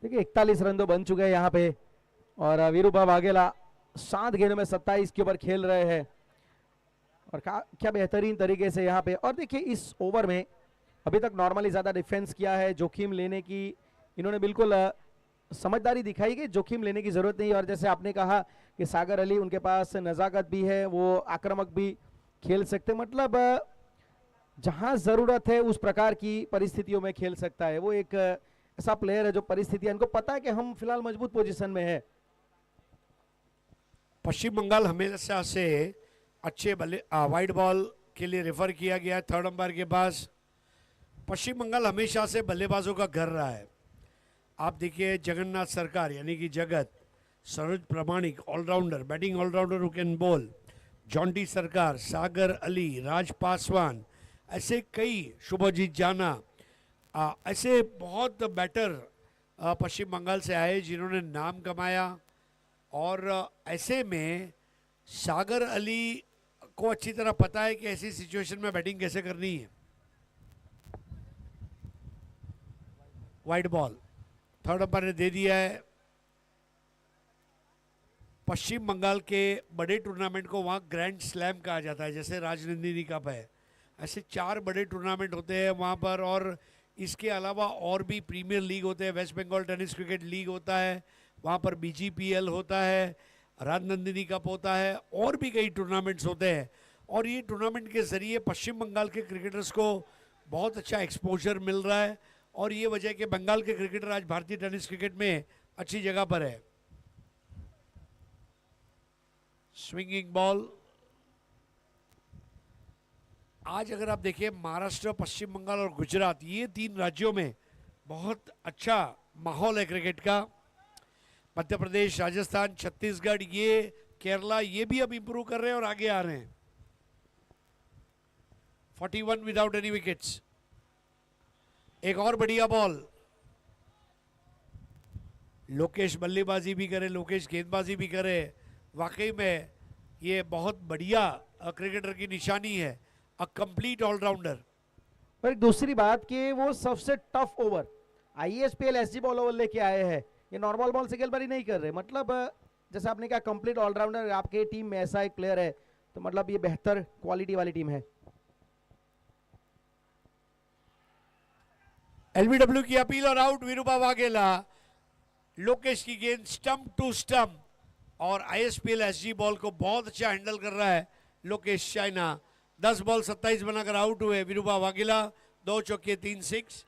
Speaker 6: देखिए 41 रन तो बन चुके हैं यहाँ पे और वीरूभा वाघेला 7 गेंदों में 27 के ऊपर खेल रहे हैं और क्या बेहतरीन तरीके से यहाँ पे। और देखिए इस ओवर में अभी तक नॉर्मली ज्यादा डिफेंस किया है, जोखिम लेने की इन्होंने बिल्कुल समझदारी दिखाई कि जोखिम लेने की जरूरत नहीं। और जैसे आपने कहा कि सागर अली उनके पास नजाकत भी है, वो आक्रामक भी खेल सकते, मतलब जहां जरूरत है उस प्रकार की परिस्थितियों में खेल सकता है। वो एक ऐसा प्लेयर है जो परिस्थितियां इनको पता है कि हम फिलहाल मजबूत पोजीशन में है।
Speaker 3: पश्चिम बंगाल हमेशा से अच्छे वाइड बॉल के लिए रेफर किया गया है थर्ड अंपायर के पास। पश्चिम बंगाल हमेशा से बल्लेबाजों का घर रहा है। आप देखिए जगन्नाथ सरकार यानी कि Jagat, Saroj Pramanik allrounder, batting allrounder who can bowl, Jonty Sarkar, Sagar Ali, राज पासवान, ऐसे कई, शुभजीत जाना, ऐसे बहुत बैटर पश्चिम बंगाल से आए जिन्होंने नाम कमाया। और ऐसे में सागर अली को अच्छी तरह पता है कि ऐसी सिचुएशन में बैटिंग कैसे करनी है। वाइड बॉल थर्ड अंपायर ने दे दिया है। पश्चिम बंगाल के बड़े टूर्नामेंट को वहाँ ग्रैंड स्लैम कहा जाता है, जैसे राजनंदिनी कप है, ऐसे 4 बड़े टूर्नामेंट होते हैं वहाँ पर। और इसके अलावा और भी प्रीमियर लीग होते हैं, West Bengal tennis cricket league होता है, वहाँ पर बीजीपीएल होता है, राजनंदिनी कप होता है, और भी कई टूर्नामेंट्स होते हैं। और ये टूर्नामेंट के ज़रिए पश्चिम बंगाल के क्रिकेटर्स को बहुत अच्छा एक्सपोजर मिल रहा है और ये वजह है कि बंगाल के क्रिकेटर आज भारतीय टेनिस क्रिकेट में अच्छी जगह पर है। स्विंगिंग बॉल, आज अगर आप देखिए महाराष्ट्र, पश्चिम बंगाल और गुजरात, ये 3 राज्यों में बहुत अच्छा माहौल है क्रिकेट का। मध्य प्रदेश, राजस्थान, छत्तीसगढ़, ये केरला, ये भी अब इंप्रूव कर रहे हैं और आगे आ रहे हैं। 41 विदाउट एनी विकेट्स। एक और बढ़िया बॉल, लोकेश बल्लेबाजी भी करे, लोकेश गेंदबाजी भी करे, वाकई में ये बहुत बढ़िया क्रिकेटर की निशानी है, अ कंप्लीट ऑलराउंडर।
Speaker 6: और एक दूसरी बात कि वो सबसे tough over ISPL SG ball over लेके आए हैं, ये नॉर्मल बॉल से गेंदबाजी नहीं कर रहे। मतलब जैसे आपने कहा कंप्लीट ऑलराउंडर, आपके टीम में ऐसा एक प्लेयर है तो मतलब ये बेहतर क्वालिटी वाली टीम है।
Speaker 3: एलबीडब्ल्यू की अपील और आउट वीरूभा वाघेला। लोकेश की गेंद स्टंप टू स्टंप और आईएसपीएल एसजी बॉल को बहुत अच्छा हैंडल कर रहा है लोकेश चाइना। 10 बॉल 27 बनाकर आउट हुए वीरूभा वाघेला। 2 चौके 3 6।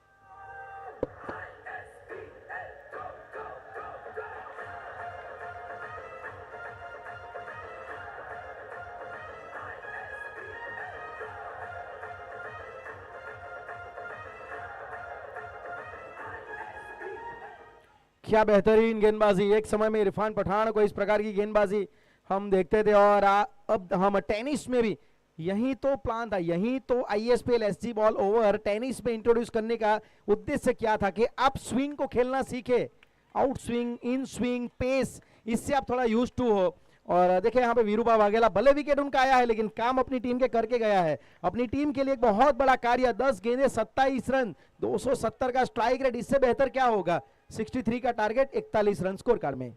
Speaker 6: क्या बेहतरीन गेंदबाजी, एक समय में इरफान पठान को इस प्रकार की गेंदबाजी हम देखते थे और अब हम टेनिस में भी यही तो प्लान था, यही तो ISPL SG ball over tennis में इंट्रोड्यूस करने का उद्देश्य क्या था कि आप स्विंग को खेलना सीखे, out swing, in swing, pace, इससे आप थोड़ा यूज टू हो। और देखिए यहाँ पे वीरूभा वाघेला, भले विकेट उनका आया है लेकिन काम अपनी टीम के करके गया है, अपनी टीम के लिए एक बहुत बड़ा कार्य। 10 गेंदे 27 रन, 270 का स्ट्राइक रेट, इससे बेहतर क्या होगा। 63 का टारगेट, 41 रन स्कोर कार्ड में।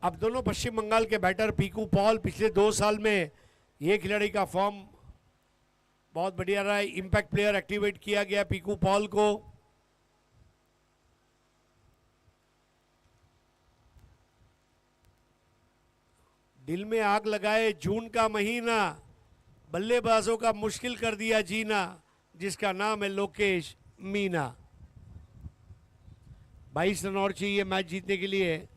Speaker 3: अब दोनों पश्चिम बंगाल के बैटर पीकू पॉल, पिछले 2 साल में ये खिलाड़ी का फॉर्म बहुत बढ़िया रहा है। इंपैक्ट प्लेयर एक्टिवेट किया गया पीकू पॉल को। दिल में आग लगाए जून का महीना, बल्लेबाजों का मुश्किल कर दिया जीना, जिसका नाम है लोकेश मीना। 22 रन और चाहिए मैच जीतने के लिए।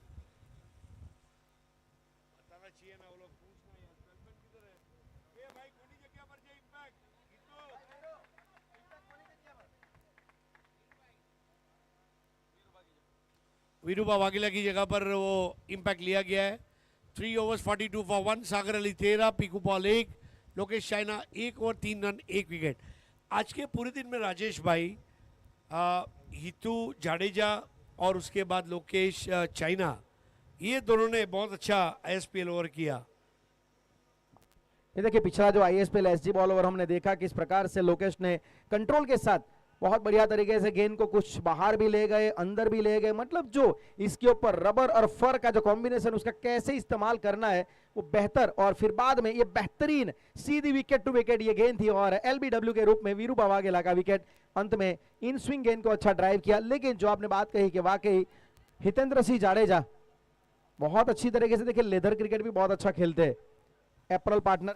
Speaker 3: वीरूबा वाघेला की जगह पर वो इम्पैक्ट लिया गया है। 3 overs 42 for 1, Sagar Ali 13, Piku Paul 1, Lokesh China 1 over 3 run 1 wicket. आज के पूरे दिन में राजेश भाई, हितू जाडेजा और उसके बाद लोकेश चाइना, ये दोनों ने बहुत अच्छा आईएसपीएल ओवर किया।
Speaker 6: ये देखिए पिछला जो आईएसपीएल एसजी बॉल ओवर हमने देखा किस प्रकार से लोकेश ने कंट्रोल के साथ बहुत बढ़िया तरीके से गेंद को कुछ बाहर भी ले गए, अंदर भी ले गए, मतलब जो इसके ऊपर रबर और फर का जो कॉम्बिनेशन उसका कैसे इस्तेमाल करना है वो बेहतर, और फिर बाद में ये बेहतरीन सीधी विकेट टू विकेट ये गेंद थी और एलबीडब्ल्यू के रूप में वीरूबा वाघेला का विकेट अंत में इन स्विंग गेंद को अच्छा ड्राइव किया। लेकिन जो आपने बात कही कि वाकई हितेंद्र सिंह जाडेजा बहुत अच्छी तरीके से, देखिए लेदर क्रिकेट भी बहुत अच्छा खेलते हैं, अप्रैल पार्टनर।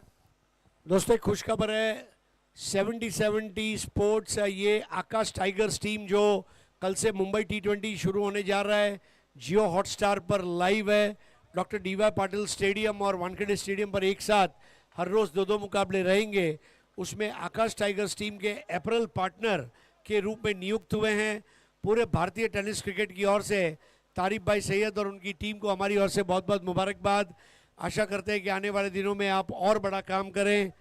Speaker 3: दोस्तों एक खुशखबर है, 70-70 स्पोर्ट्स, ये आकाश टाइगर्स टीम जो कल से मुंबई T20 शुरू होने जा रहा है, जियो हॉटस्टार पर लाइव है। डॉक्टर डीवाई पाटिल स्टेडियम और वानखेड़े स्टेडियम पर एक साथ हर रोज 2-2 मुकाबले रहेंगे। उसमें आकाश टाइगर्स टीम के अप्रैल पार्टनर के रूप में नियुक्त हुए हैं। पूरे भारतीय टेनिस क्रिकेट की ओर से तारिफ भाई सैयद और उनकी टीम को हमारी ओर से बहुत बहुत मुबारकबाद। आशा करते हैं कि आने वाले दिनों में आप और बड़ा काम करें।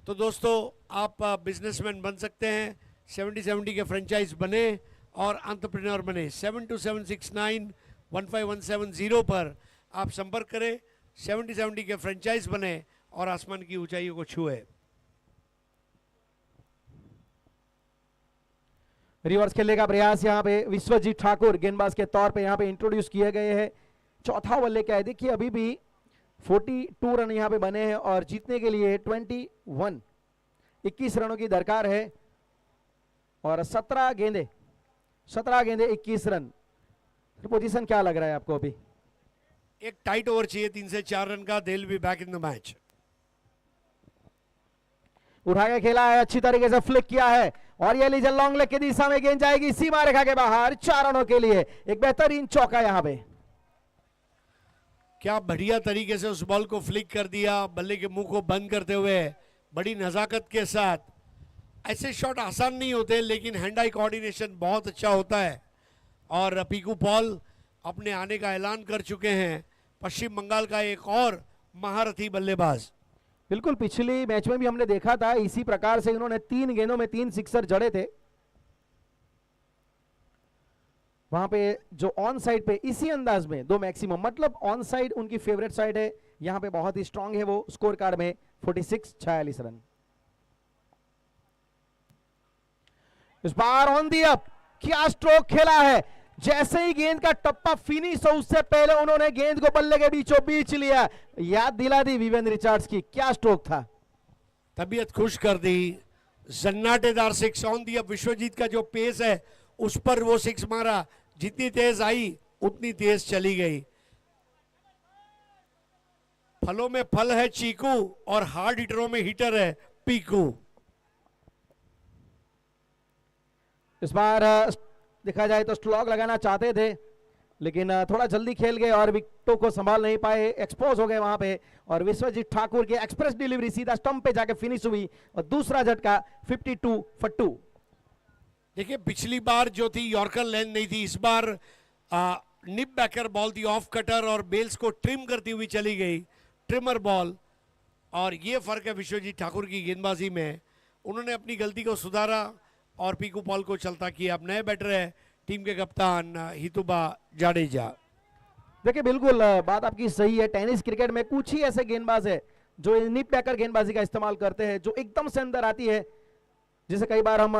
Speaker 3: तो दोस्तों आप बिजनेसमैन बन सकते हैं, 70-70 के फ्रेंचाइज बने और एंटरप्रेन्योर बने। 7276915170 पर आप संपर्क करें, 70-70 के फ्रेंचाइज बने और आसमान की ऊंचाइयों को छुए।
Speaker 6: रिवर्स खेलने का प्रयास यहाँ पे विश्वजीत ठाकुर गेंदबाज के तौर पे यहाँ पे इंट्रोड्यूस किए गए हैं। चौथा बल्ले क्या है, देखिए अभी भी 42 रन यहाँ पे बने हैं और जीतने के लिए 21 रनों की दरकार है और 17 गेंदे 21 रन। पोजीशन क्या लग रहा है आपको अभी?
Speaker 3: एक टाइट ओवर चाहिए 3 से 4 रन का। They will be back in the match.
Speaker 6: उठा के खेला है, अच्छी तरीके से फ्लिक किया है और ये लीजन लॉन्ग लेग की दिशा में गेंद जाएगी सीमा रेखा के बाहर, 4 रनों के लिए एक बेहतरीन चौका यहाँ पे।
Speaker 3: क्या बढ़िया तरीके से उस बॉल को फ्लिक कर दिया, बल्ले के मुंह को बंद करते हुए बड़ी नजाकत के साथ। ऐसे शॉट आसान नहीं होते लेकिन हैंड आई कोऑर्डिनेशन बहुत अच्छा होता है और पीकू पॉल अपने आने का ऐलान कर चुके हैं। पश्चिम बंगाल का एक और महारथी बल्लेबाज।
Speaker 6: बिल्कुल, पिछली मैच में भी हमने देखा था इसी प्रकार से इन्होंने 3 गेंदों में 3 सिक्सर जड़े थे। वहां पे जो ऑन साइड पे इसी अंदाज में 2 मैक्सिमम, मतलब ऑन साइड उनकी फेवरेट साइड है, यहां पे बहुत ही स्ट्रांग है वो स्कोर कार्ड में 46 रन। इस बार ऑन दी अप, क्या स्ट्रोक खेला है, जैसे ही गेंद का टप्पा फिनिश हो उससे पहले उन्होंने गेंद को बल्ले के बीचों बीच लिया। याद दिला दी विवेन रिचर्ड्स की, क्या स्ट्रोक था,
Speaker 3: तबीयत खुश कर दी। जन्नाटेदार 6 ऑन दी अप। विश्वजीत का जो पेस है उस पर वो 6 मारा, जितनी तेज आई उतनी तेज चली गई। फलों में फल है चीकू और हार्ड हिटरों में हिटर है पीकू।
Speaker 6: इस बार देखा जाए तो स्लॉग लगाना चाहते थे लेकिन थोड़ा जल्दी खेल गए और विकेटों को संभाल नहीं पाए, एक्सपोज हो गए वहां पे और विश्वजीत ठाकुर की एक्सप्रेस डिलीवरी सीधा स्टंप पे जाके फिनिश हुई और दूसरा झटका 52 for 2।
Speaker 3: देखिए पिछली बार जो थी यॉर्कर लेंथ नहीं थी, इस बार निप बैकर बॉल थी, ऑफ कटर और बेल्स को ट्रिम करती हुई चली गई, ट्रिमर बॉल। और ये फर्क है विश्वजीत ठाकुर की गेंदबाजी में। उन्होंने अपनी गलती को सुधारा और पीकू पॉल को चलता किया। अब नए बैटर है टीम के कप्तान हितुबा जाडेजा।
Speaker 6: देखिए बिल्कुल बात आपकी सही है, टेनिस क्रिकेट में कुछ ही ऐसे गेंदबाज है जो निप बैकर गेंदबाजी का इस्तेमाल करते हैं, जो एकदम से अंदर आती है, जिसे कई बार हम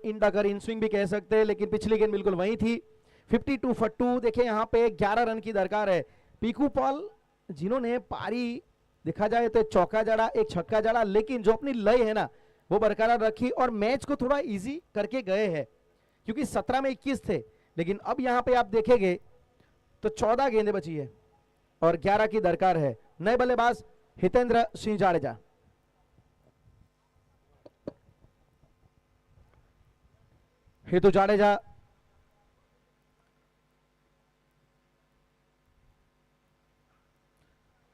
Speaker 6: इंडाकर इन स्विंग भी कह सकते हैं, लेकिन पिछली गेंद बिल्कुल वही थी। 52 for 2। देखिए यहाँ पे 11 रन की दरकार है। पीकू पॉल जिन्होंने पारी देखा जाए तो चौका जड़ा, एक छक्का जड़ा, लेकिन जो अपनी लय है ना वो बरकरार रखी और मैच को थोड़ा इजी करके गए हैं, क्योंकि 17 में 21 थे, लेकिन अब यहाँ पे आप देखेंगे तो 14 गेंदें बची है और 11 की दरकार है। नए बल्लेबाज हितेंद्र सिंह जाडेजा। हितू जाडेजा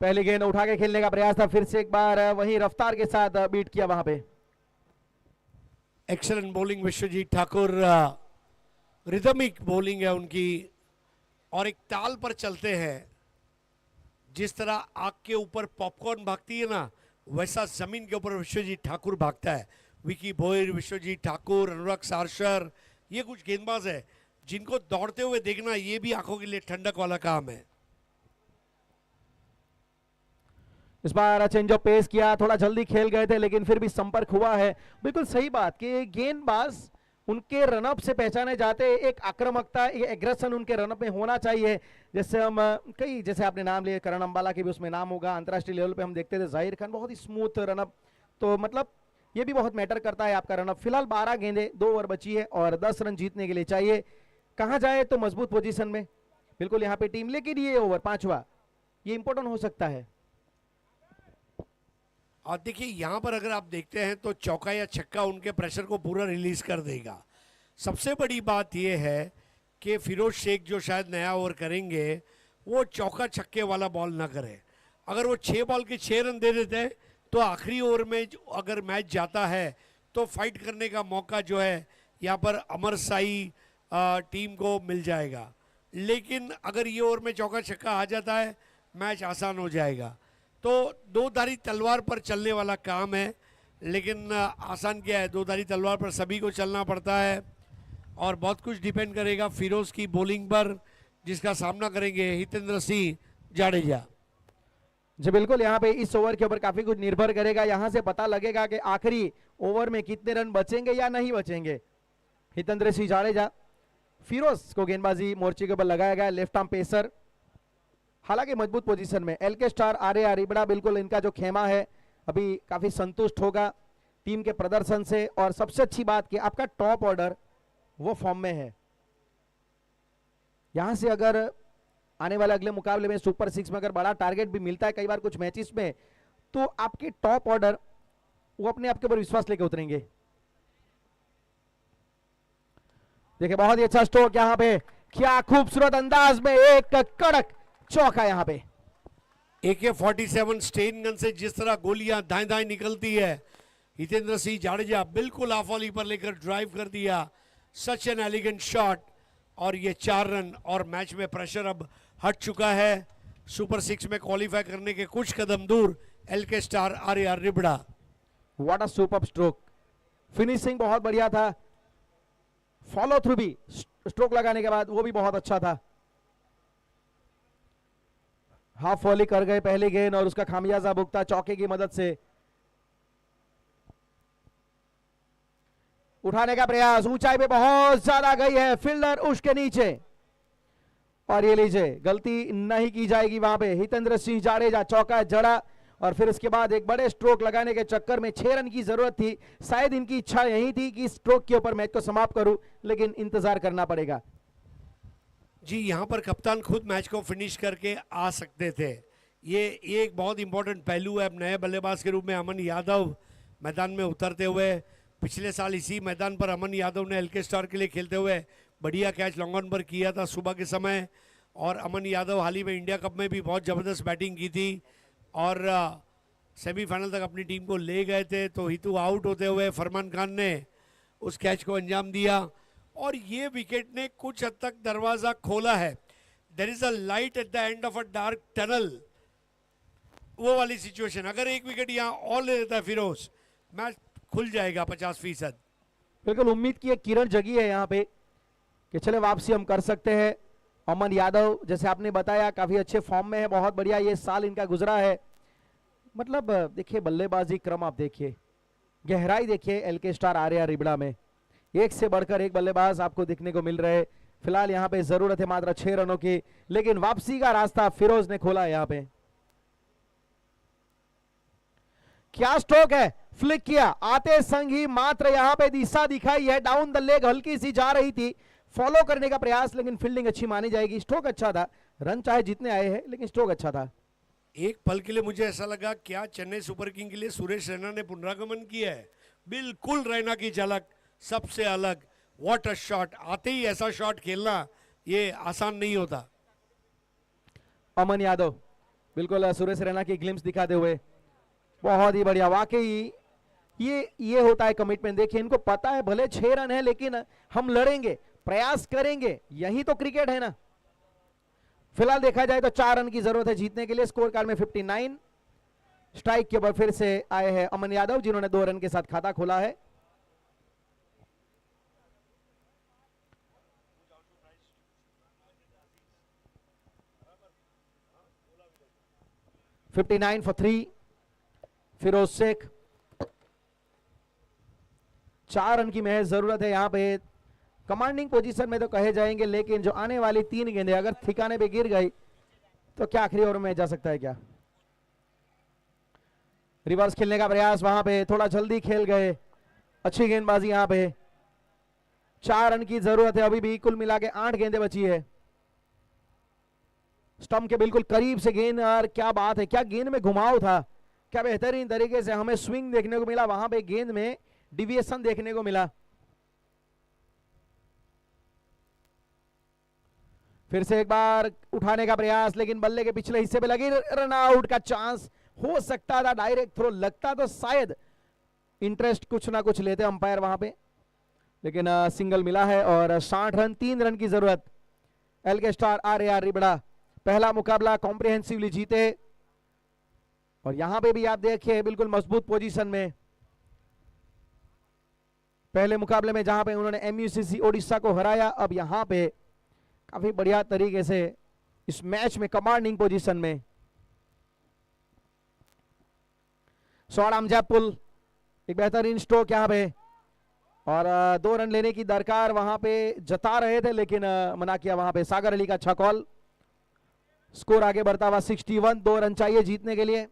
Speaker 6: पहली गेंद उठा के खेलने का प्रयास था, फिर से एक बार वही रफ्तार के साथ बीट किया वहां पे।
Speaker 3: Excellent bowling Vishwajit Thakur, rhythmic bowling है उनकी। और एक ताल पर चलते हैं, जिस तरह आग के ऊपर पॉपकॉर्न भागती है ना, वैसा जमीन के ऊपर विश्वजीत ठाकुर भागता है। विकी भोईर, विश्वजीत ठाकुर, अनुराग सारशर, ये कुछ गेंदबाज है जिनको दौड़ते हुए देखना ये भी आंखों के लिए ठंडक वाला काम है।
Speaker 6: इस बार चेंज ऑफ पेस किया, थोड़ा जल्दी खेल गए थे लेकिन फिर भी संपर्क हुआ है। बिल्कुल सही बात कि गेंदबाज उनके रनअप से पहचाने जाते, एक आक्रामकता, एक एग्रेशन उनके रनअप में होना चाहिए। जैसे हम कई, जैसे आपने नाम लिए करण अंबाला के भी उसमें नाम होगा, अंतरराष्ट्रीय लेवल पे हम देखते थे जाहिर खान बहुत ही स्मूथ रनअप, तो मतलब ये भी बहुत मैटर करता है आपका रनअप। फिलहाल 12 गेंदें 2 ओवर बची है और 10 रन जीतने के लिए चाहिए। कहाँ जाए तो मजबूत पोजीशन में बिल्कुल यहाँ पे टीम, लेकिन ये ओवर 5वां ये इंपॉर्टेंट हो सकता है।
Speaker 3: और देखिए यहाँ पर अगर आप देखते हैं तो चौका या छक्का उनके प्रेशर को पूरा रिलीज कर देगा। सबसे बड़ी बात यह है कि फिरोज शेख जो शायद नया ओवर करेंगे वो चौका छक्के वाला बॉल ना करे। अगर वो 6 बॉल के 6 रन दे देते हैं तो आखिरी ओवर में अगर मैच जाता है तो फाइट करने का मौका जो है यहाँ पर अमर साई टीम को मिल जाएगा। लेकिन अगर ये ओवर में चौका छक्का आ जाता है मैच आसान हो जाएगा। तो दो-धारी तलवार पर चलने वाला काम है, लेकिन आसान क्या है, 2-धारी तलवार पर सभी को चलना पड़ता है और बहुत कुछ डिपेंड करेगा फिरोज की बॉलिंग पर, जिसका सामना करेंगे हितेंद्र सिंह जाडेजा।
Speaker 6: जी बिल्कुल, यहाँ पे इस ओवर के ऊपर काफी कुछ निर्भर करेगा। यहाँ से पता लगेगा कि आखिरी ओवर में कितने रन बचेंगे या नहीं बचेंगे। हितेंद्र सिंह जाडेजा, फिरोज को गेंदबाजी मोर्चे के ऊपर लगाया गया, लेफ्ट आर्म पेसर, हालांकि मजबूत पोजीशन में। एलके स्टार आर्या रिबड़ा, बिल्कुल इनका जो खेमा है अभी काफी संतुष्ट होगा टीम के प्रदर्शन से। और सबसे अच्छी बात कि आपका टॉप ऑर्डर वो फॉर्म में है। यहां से अगर आने वाले अगले मुकाबले में सुपर 6 में अगर बड़ा टारगेट भी मिलता है कई बार कुछ मैचेस में, तो आपके टॉप ऑर्डर वो अपने आप के ऊपर विश्वास लेके उतरेंगे। देखिए बहुत ही अच्छा स्ट्रोक यहाँ पे, क्या खूबसूरत अंदाज में एक कड़क चौका यहाँ पे।
Speaker 3: AK-47 स्टेन गन से जिस तरह गोलियां दाएं दाएं निकलती है, हितेंद्र सिंह जाडेजा बिल्कुल ऑफ वॉली पर लेकर ड्राइव कर दिया। सच एन एलिगेंट शॉट और ये 4 रन और मैच में प्रेशर अब हट चुका है। सुपर 6 में क्वालिफाई करने के कुछ कदम दूर LK star Arya Ribda.
Speaker 6: What a super stroke, finishing बहुत बढ़िया था, फॉलो थ्रू भी स्ट्रोक लगाने के बाद वो भी बहुत अच्छा था। हाफ वॉली कर गए पहली गेंद और उसका खामियाजा भुगता चौके की मदद से। उठाने का प्रयास, ऊंचाई पे बहुत ज्यादा गई है, फील्डर उसके नीचे, और ये लीजिए गलती नहीं की जाएगी वहां पे। हितेंद्र सिंह जाडेजा चौका जड़ा और फिर इसके बाद एक बड़े स्ट्रोक लगाने के चक्कर में 6 रन की जरूरत थी। शायद इनकी इच्छा यही थी कि स्ट्रोक के ऊपर मैच को समाप्त करूं, लेकिन इंतजार करना पड़ेगा।
Speaker 3: जी यहाँ पर कप्तान खुद मैच को फिनिश करके आ सकते थे। ये एक बहुत इंपॉर्टेंट पहलू है। अब नए बल्लेबाज के रूप में अमन यादव मैदान में उतरते हुए, पिछले साल इसी मैदान पर अमन यादव ने एलके स्टार के लिए खेलते हुए बढ़िया कैच लॉन्ग ऑन पर किया था सुबह के समय। और अमन यादव हाल ही में इंडिया कप में भी बहुत ज़बरदस्त बैटिंग की थी और सेमीफाइनल तक अपनी टीम को ले गए थे। तो हितू आउट होते हुए फरमान खान ने उस कैच को अंजाम दिया और ये विकेट ने कुछ हद तक दरवाजा खोला है। There is a light at the end of a dark tunnel, वो वाली सिचुएशन। अगर एक विकेट यहाँ और ले लेता है फिरोज, मैच खुल जाएगा 50%।
Speaker 6: बिल्कुल उम्मीद की एक किरण जगी है यहाँ पे कि चले वापसी हम कर सकते हैं। अमन यादव जैसे आपने बताया काफी अच्छे फॉर्म में है, बहुत बढ़िया ये साल इनका गुजरा है। मतलब देखिए बल्लेबाजी क्रम आप देखिए, गहराई देखिए एलके स्टार आर्या रिबड़ा में, एक से बढ़कर एक बल्लेबाज आपको दिखने को मिल रहे। फिलहाल यहाँ पे जरूरत है मात्र 6 रनों की, लेकिन वापसी का रास्ता फिरोज ने खोला है। यहाँ पे क्या स्ट्रोक है, फ्लिक किया, आते संग ही मात्र यहाँ पे दिशा दिखाई है, डाउन द लेग हल्की सी जा रही थी, फॉलो करने का प्रयास, लेकिन फील्डिंग अच्छी मानी जाएगी। स्ट्रोक अच्छा था, रन चाहे जितने आए हैं लेकिन स्ट्रोक अच्छा था।
Speaker 3: एक पल के लिए मुझे ऐसा लगा क्या चेन्नई सुपर किंग के लिए सुरेश रैना ने पुनरागमन किया है। बिल्कुल रैना की झलक सबसे अलग। व्हाट अ शॉट, आते ही ऐसा शॉट खेलना ये आसान नहीं होता।
Speaker 6: अमन यादव बिल्कुल सुरेश रैना की ग्लिम्स दिखाते हुए बहुत ही बढ़िया। वाकई ये होता है कमिटमेंट। देखिए इनको पता है भले 6 रन है लेकिन हम लड़ेंगे, प्रयास करेंगे, यही तो क्रिकेट है ना। फिलहाल देखा जाए तो 4 रन की जरूरत है जीतने के लिए। स्कोर कार्ड में 59। स्ट्राइक के ऊपर फिर से आए हैं अमन यादव, जिन्होंने 2 रन के साथ खाता खोला है। $59 for 3। फिरोज शेख, 4 रन की महज जरूरत है यहां पे। कमांडिंग पोजीशन में तो कहे जाएंगे, लेकिन जो आने वाली 3 गेंदें अगर ठिकाने पे गिर गई तो क्या आखिरी ओवर में जा सकता है क्या? रिवर्स खेलने का प्रयास, वहां पे थोड़ा जल्दी खेल गए। अच्छी गेंदबाजी यहां पे। 4 रन की जरूरत है अभी भी। कुल मिला के 8 गेंदें बची है। स्टंप के बिल्कुल करीब से गेंद, और क्या बात है, क्या गेंद में घुमाव था, क्या बेहतरीन तरीके से हमें स्विंग देखने को मिला, वहां पे गेंद में डिविएशन देखने को मिला। फिर से एक बार उठाने का प्रयास, लेकिन बल्ले के पिछले हिस्से पे लगी। रन आउट का चांस हो सकता था, डायरेक्ट थ्रो लगता तो शायद इंटरेस्ट कुछ ना कुछ लेते अंपायर वहां पे, लेकिन सिंगल मिला है और 60 रन, 3 रन की जरूरत। एलके स्टार RAR रिबड़ा पहला मुकाबला कॉम्प्रिहेंसिवली जीते, और यहां पे भी आप देखिए बिल्कुल मजबूत पोजीशन में। पहले मुकाबले में जहां पे उन्होंने MUCC ओडिशा को हराया, अब यहां पे काफी बढ़िया तरीके से इस मैच में कमांडिंग पोजीशन में। शॉर्ट जयपुल, एक बेहतरीन स्ट्रोक यहां पे, और 2 रन लेने की दरकार वहां पे जता रहे थे, लेकिन मना किया वहां पे सागर अली का अच्छा कॉल। स्कोर आगे बढ़ता हुआ 61, 2 रन चाहिए जीतने के लिए।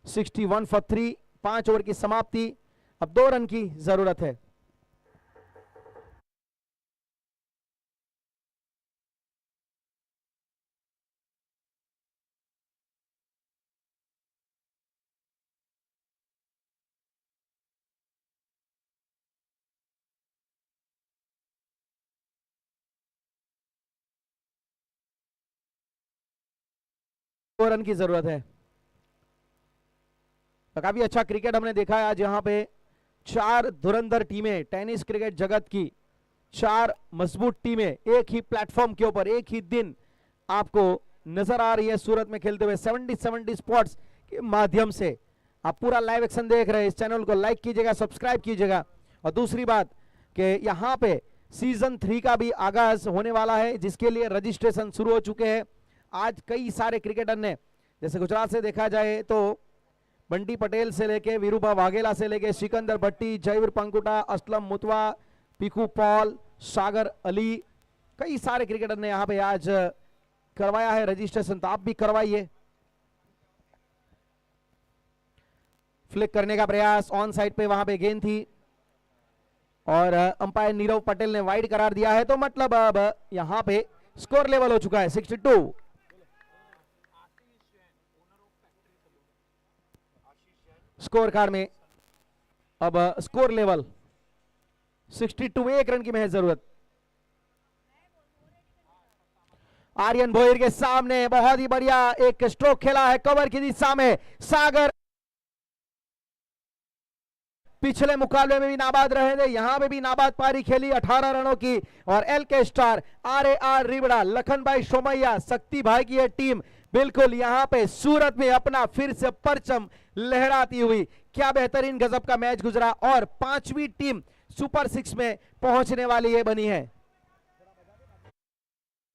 Speaker 6: 61 for 3, 5 ओवर की समाप्ति, अब 2 रन की जरूरत है। रन की जरूरत है। तो काफी अच्छा क्रिकेट हमने देखा है आज यहाँ पे। 4 धुरंधर टीमें, टेनिस क्रिकेट जगत की 4 मजबूत टीमें एक ही प्लेटफॉर्म के ऊपर एक ही दिन आपको नजर आ रही है सूरत में खेलते हुए। 70 स्पॉट्स के माध्यम से आप पूरा लाइव एक्शन देख रहे हैं। इस चैनल को लाइक कीजिएगा, सब्सक्राइब कीजिएगा। और दूसरी बात कि यहाँ पे सीजन 3 का भी आगाज होने वाला है, जिसके लिए रजिस्ट्रेशन शुरू हो चुके हैं। आज कई सारे क्रिकेटर ने, जैसे गुजरात से देखा जाए तो बंटी पटेल से लेके वीरूभा वाघेला से लेके सिकंदर भट्टी, जयवीर पंकुटा, असलम मुतवा, पीकू पॉल, सागर अली, कई सारे क्रिकेटर ने यहाँ पे आज करवाया है रजिस्ट्रेशन, तो आप भी करवाइए। फ्लिक करने का प्रयास, ऑन साइड पे वहां पे गेंद थी और अंपायर नीरव पटेल ने वाइड करार दिया है, तो मतलब अब यहां पे स्कोर लेवल हो चुका है 62। स्कोर कार्ड में अब स्कोर लेवल 62, 1 रन की महज जरूरत। आर्यन भोईर के सामने बहुत ही बढ़िया एक स्ट्रोक खेला है कवर की दिशा में। सागर पिछले मुकाबले में भी नाबाद रहे थे, यहां पे भी नाबाद पारी खेली 18 रनों की। और LK star, RAR Ribda, Lakhan bhai Somaiya, शक्ति भाई की यह टीम बिल्कुल यहां पे सूरत में अपना फिर से परचम लहराती हुई, क्या बेहतरीन गजब का मैच गुजरा और 5वीं टीम सुपर 6 में पहुंचने वाली ये बनी है।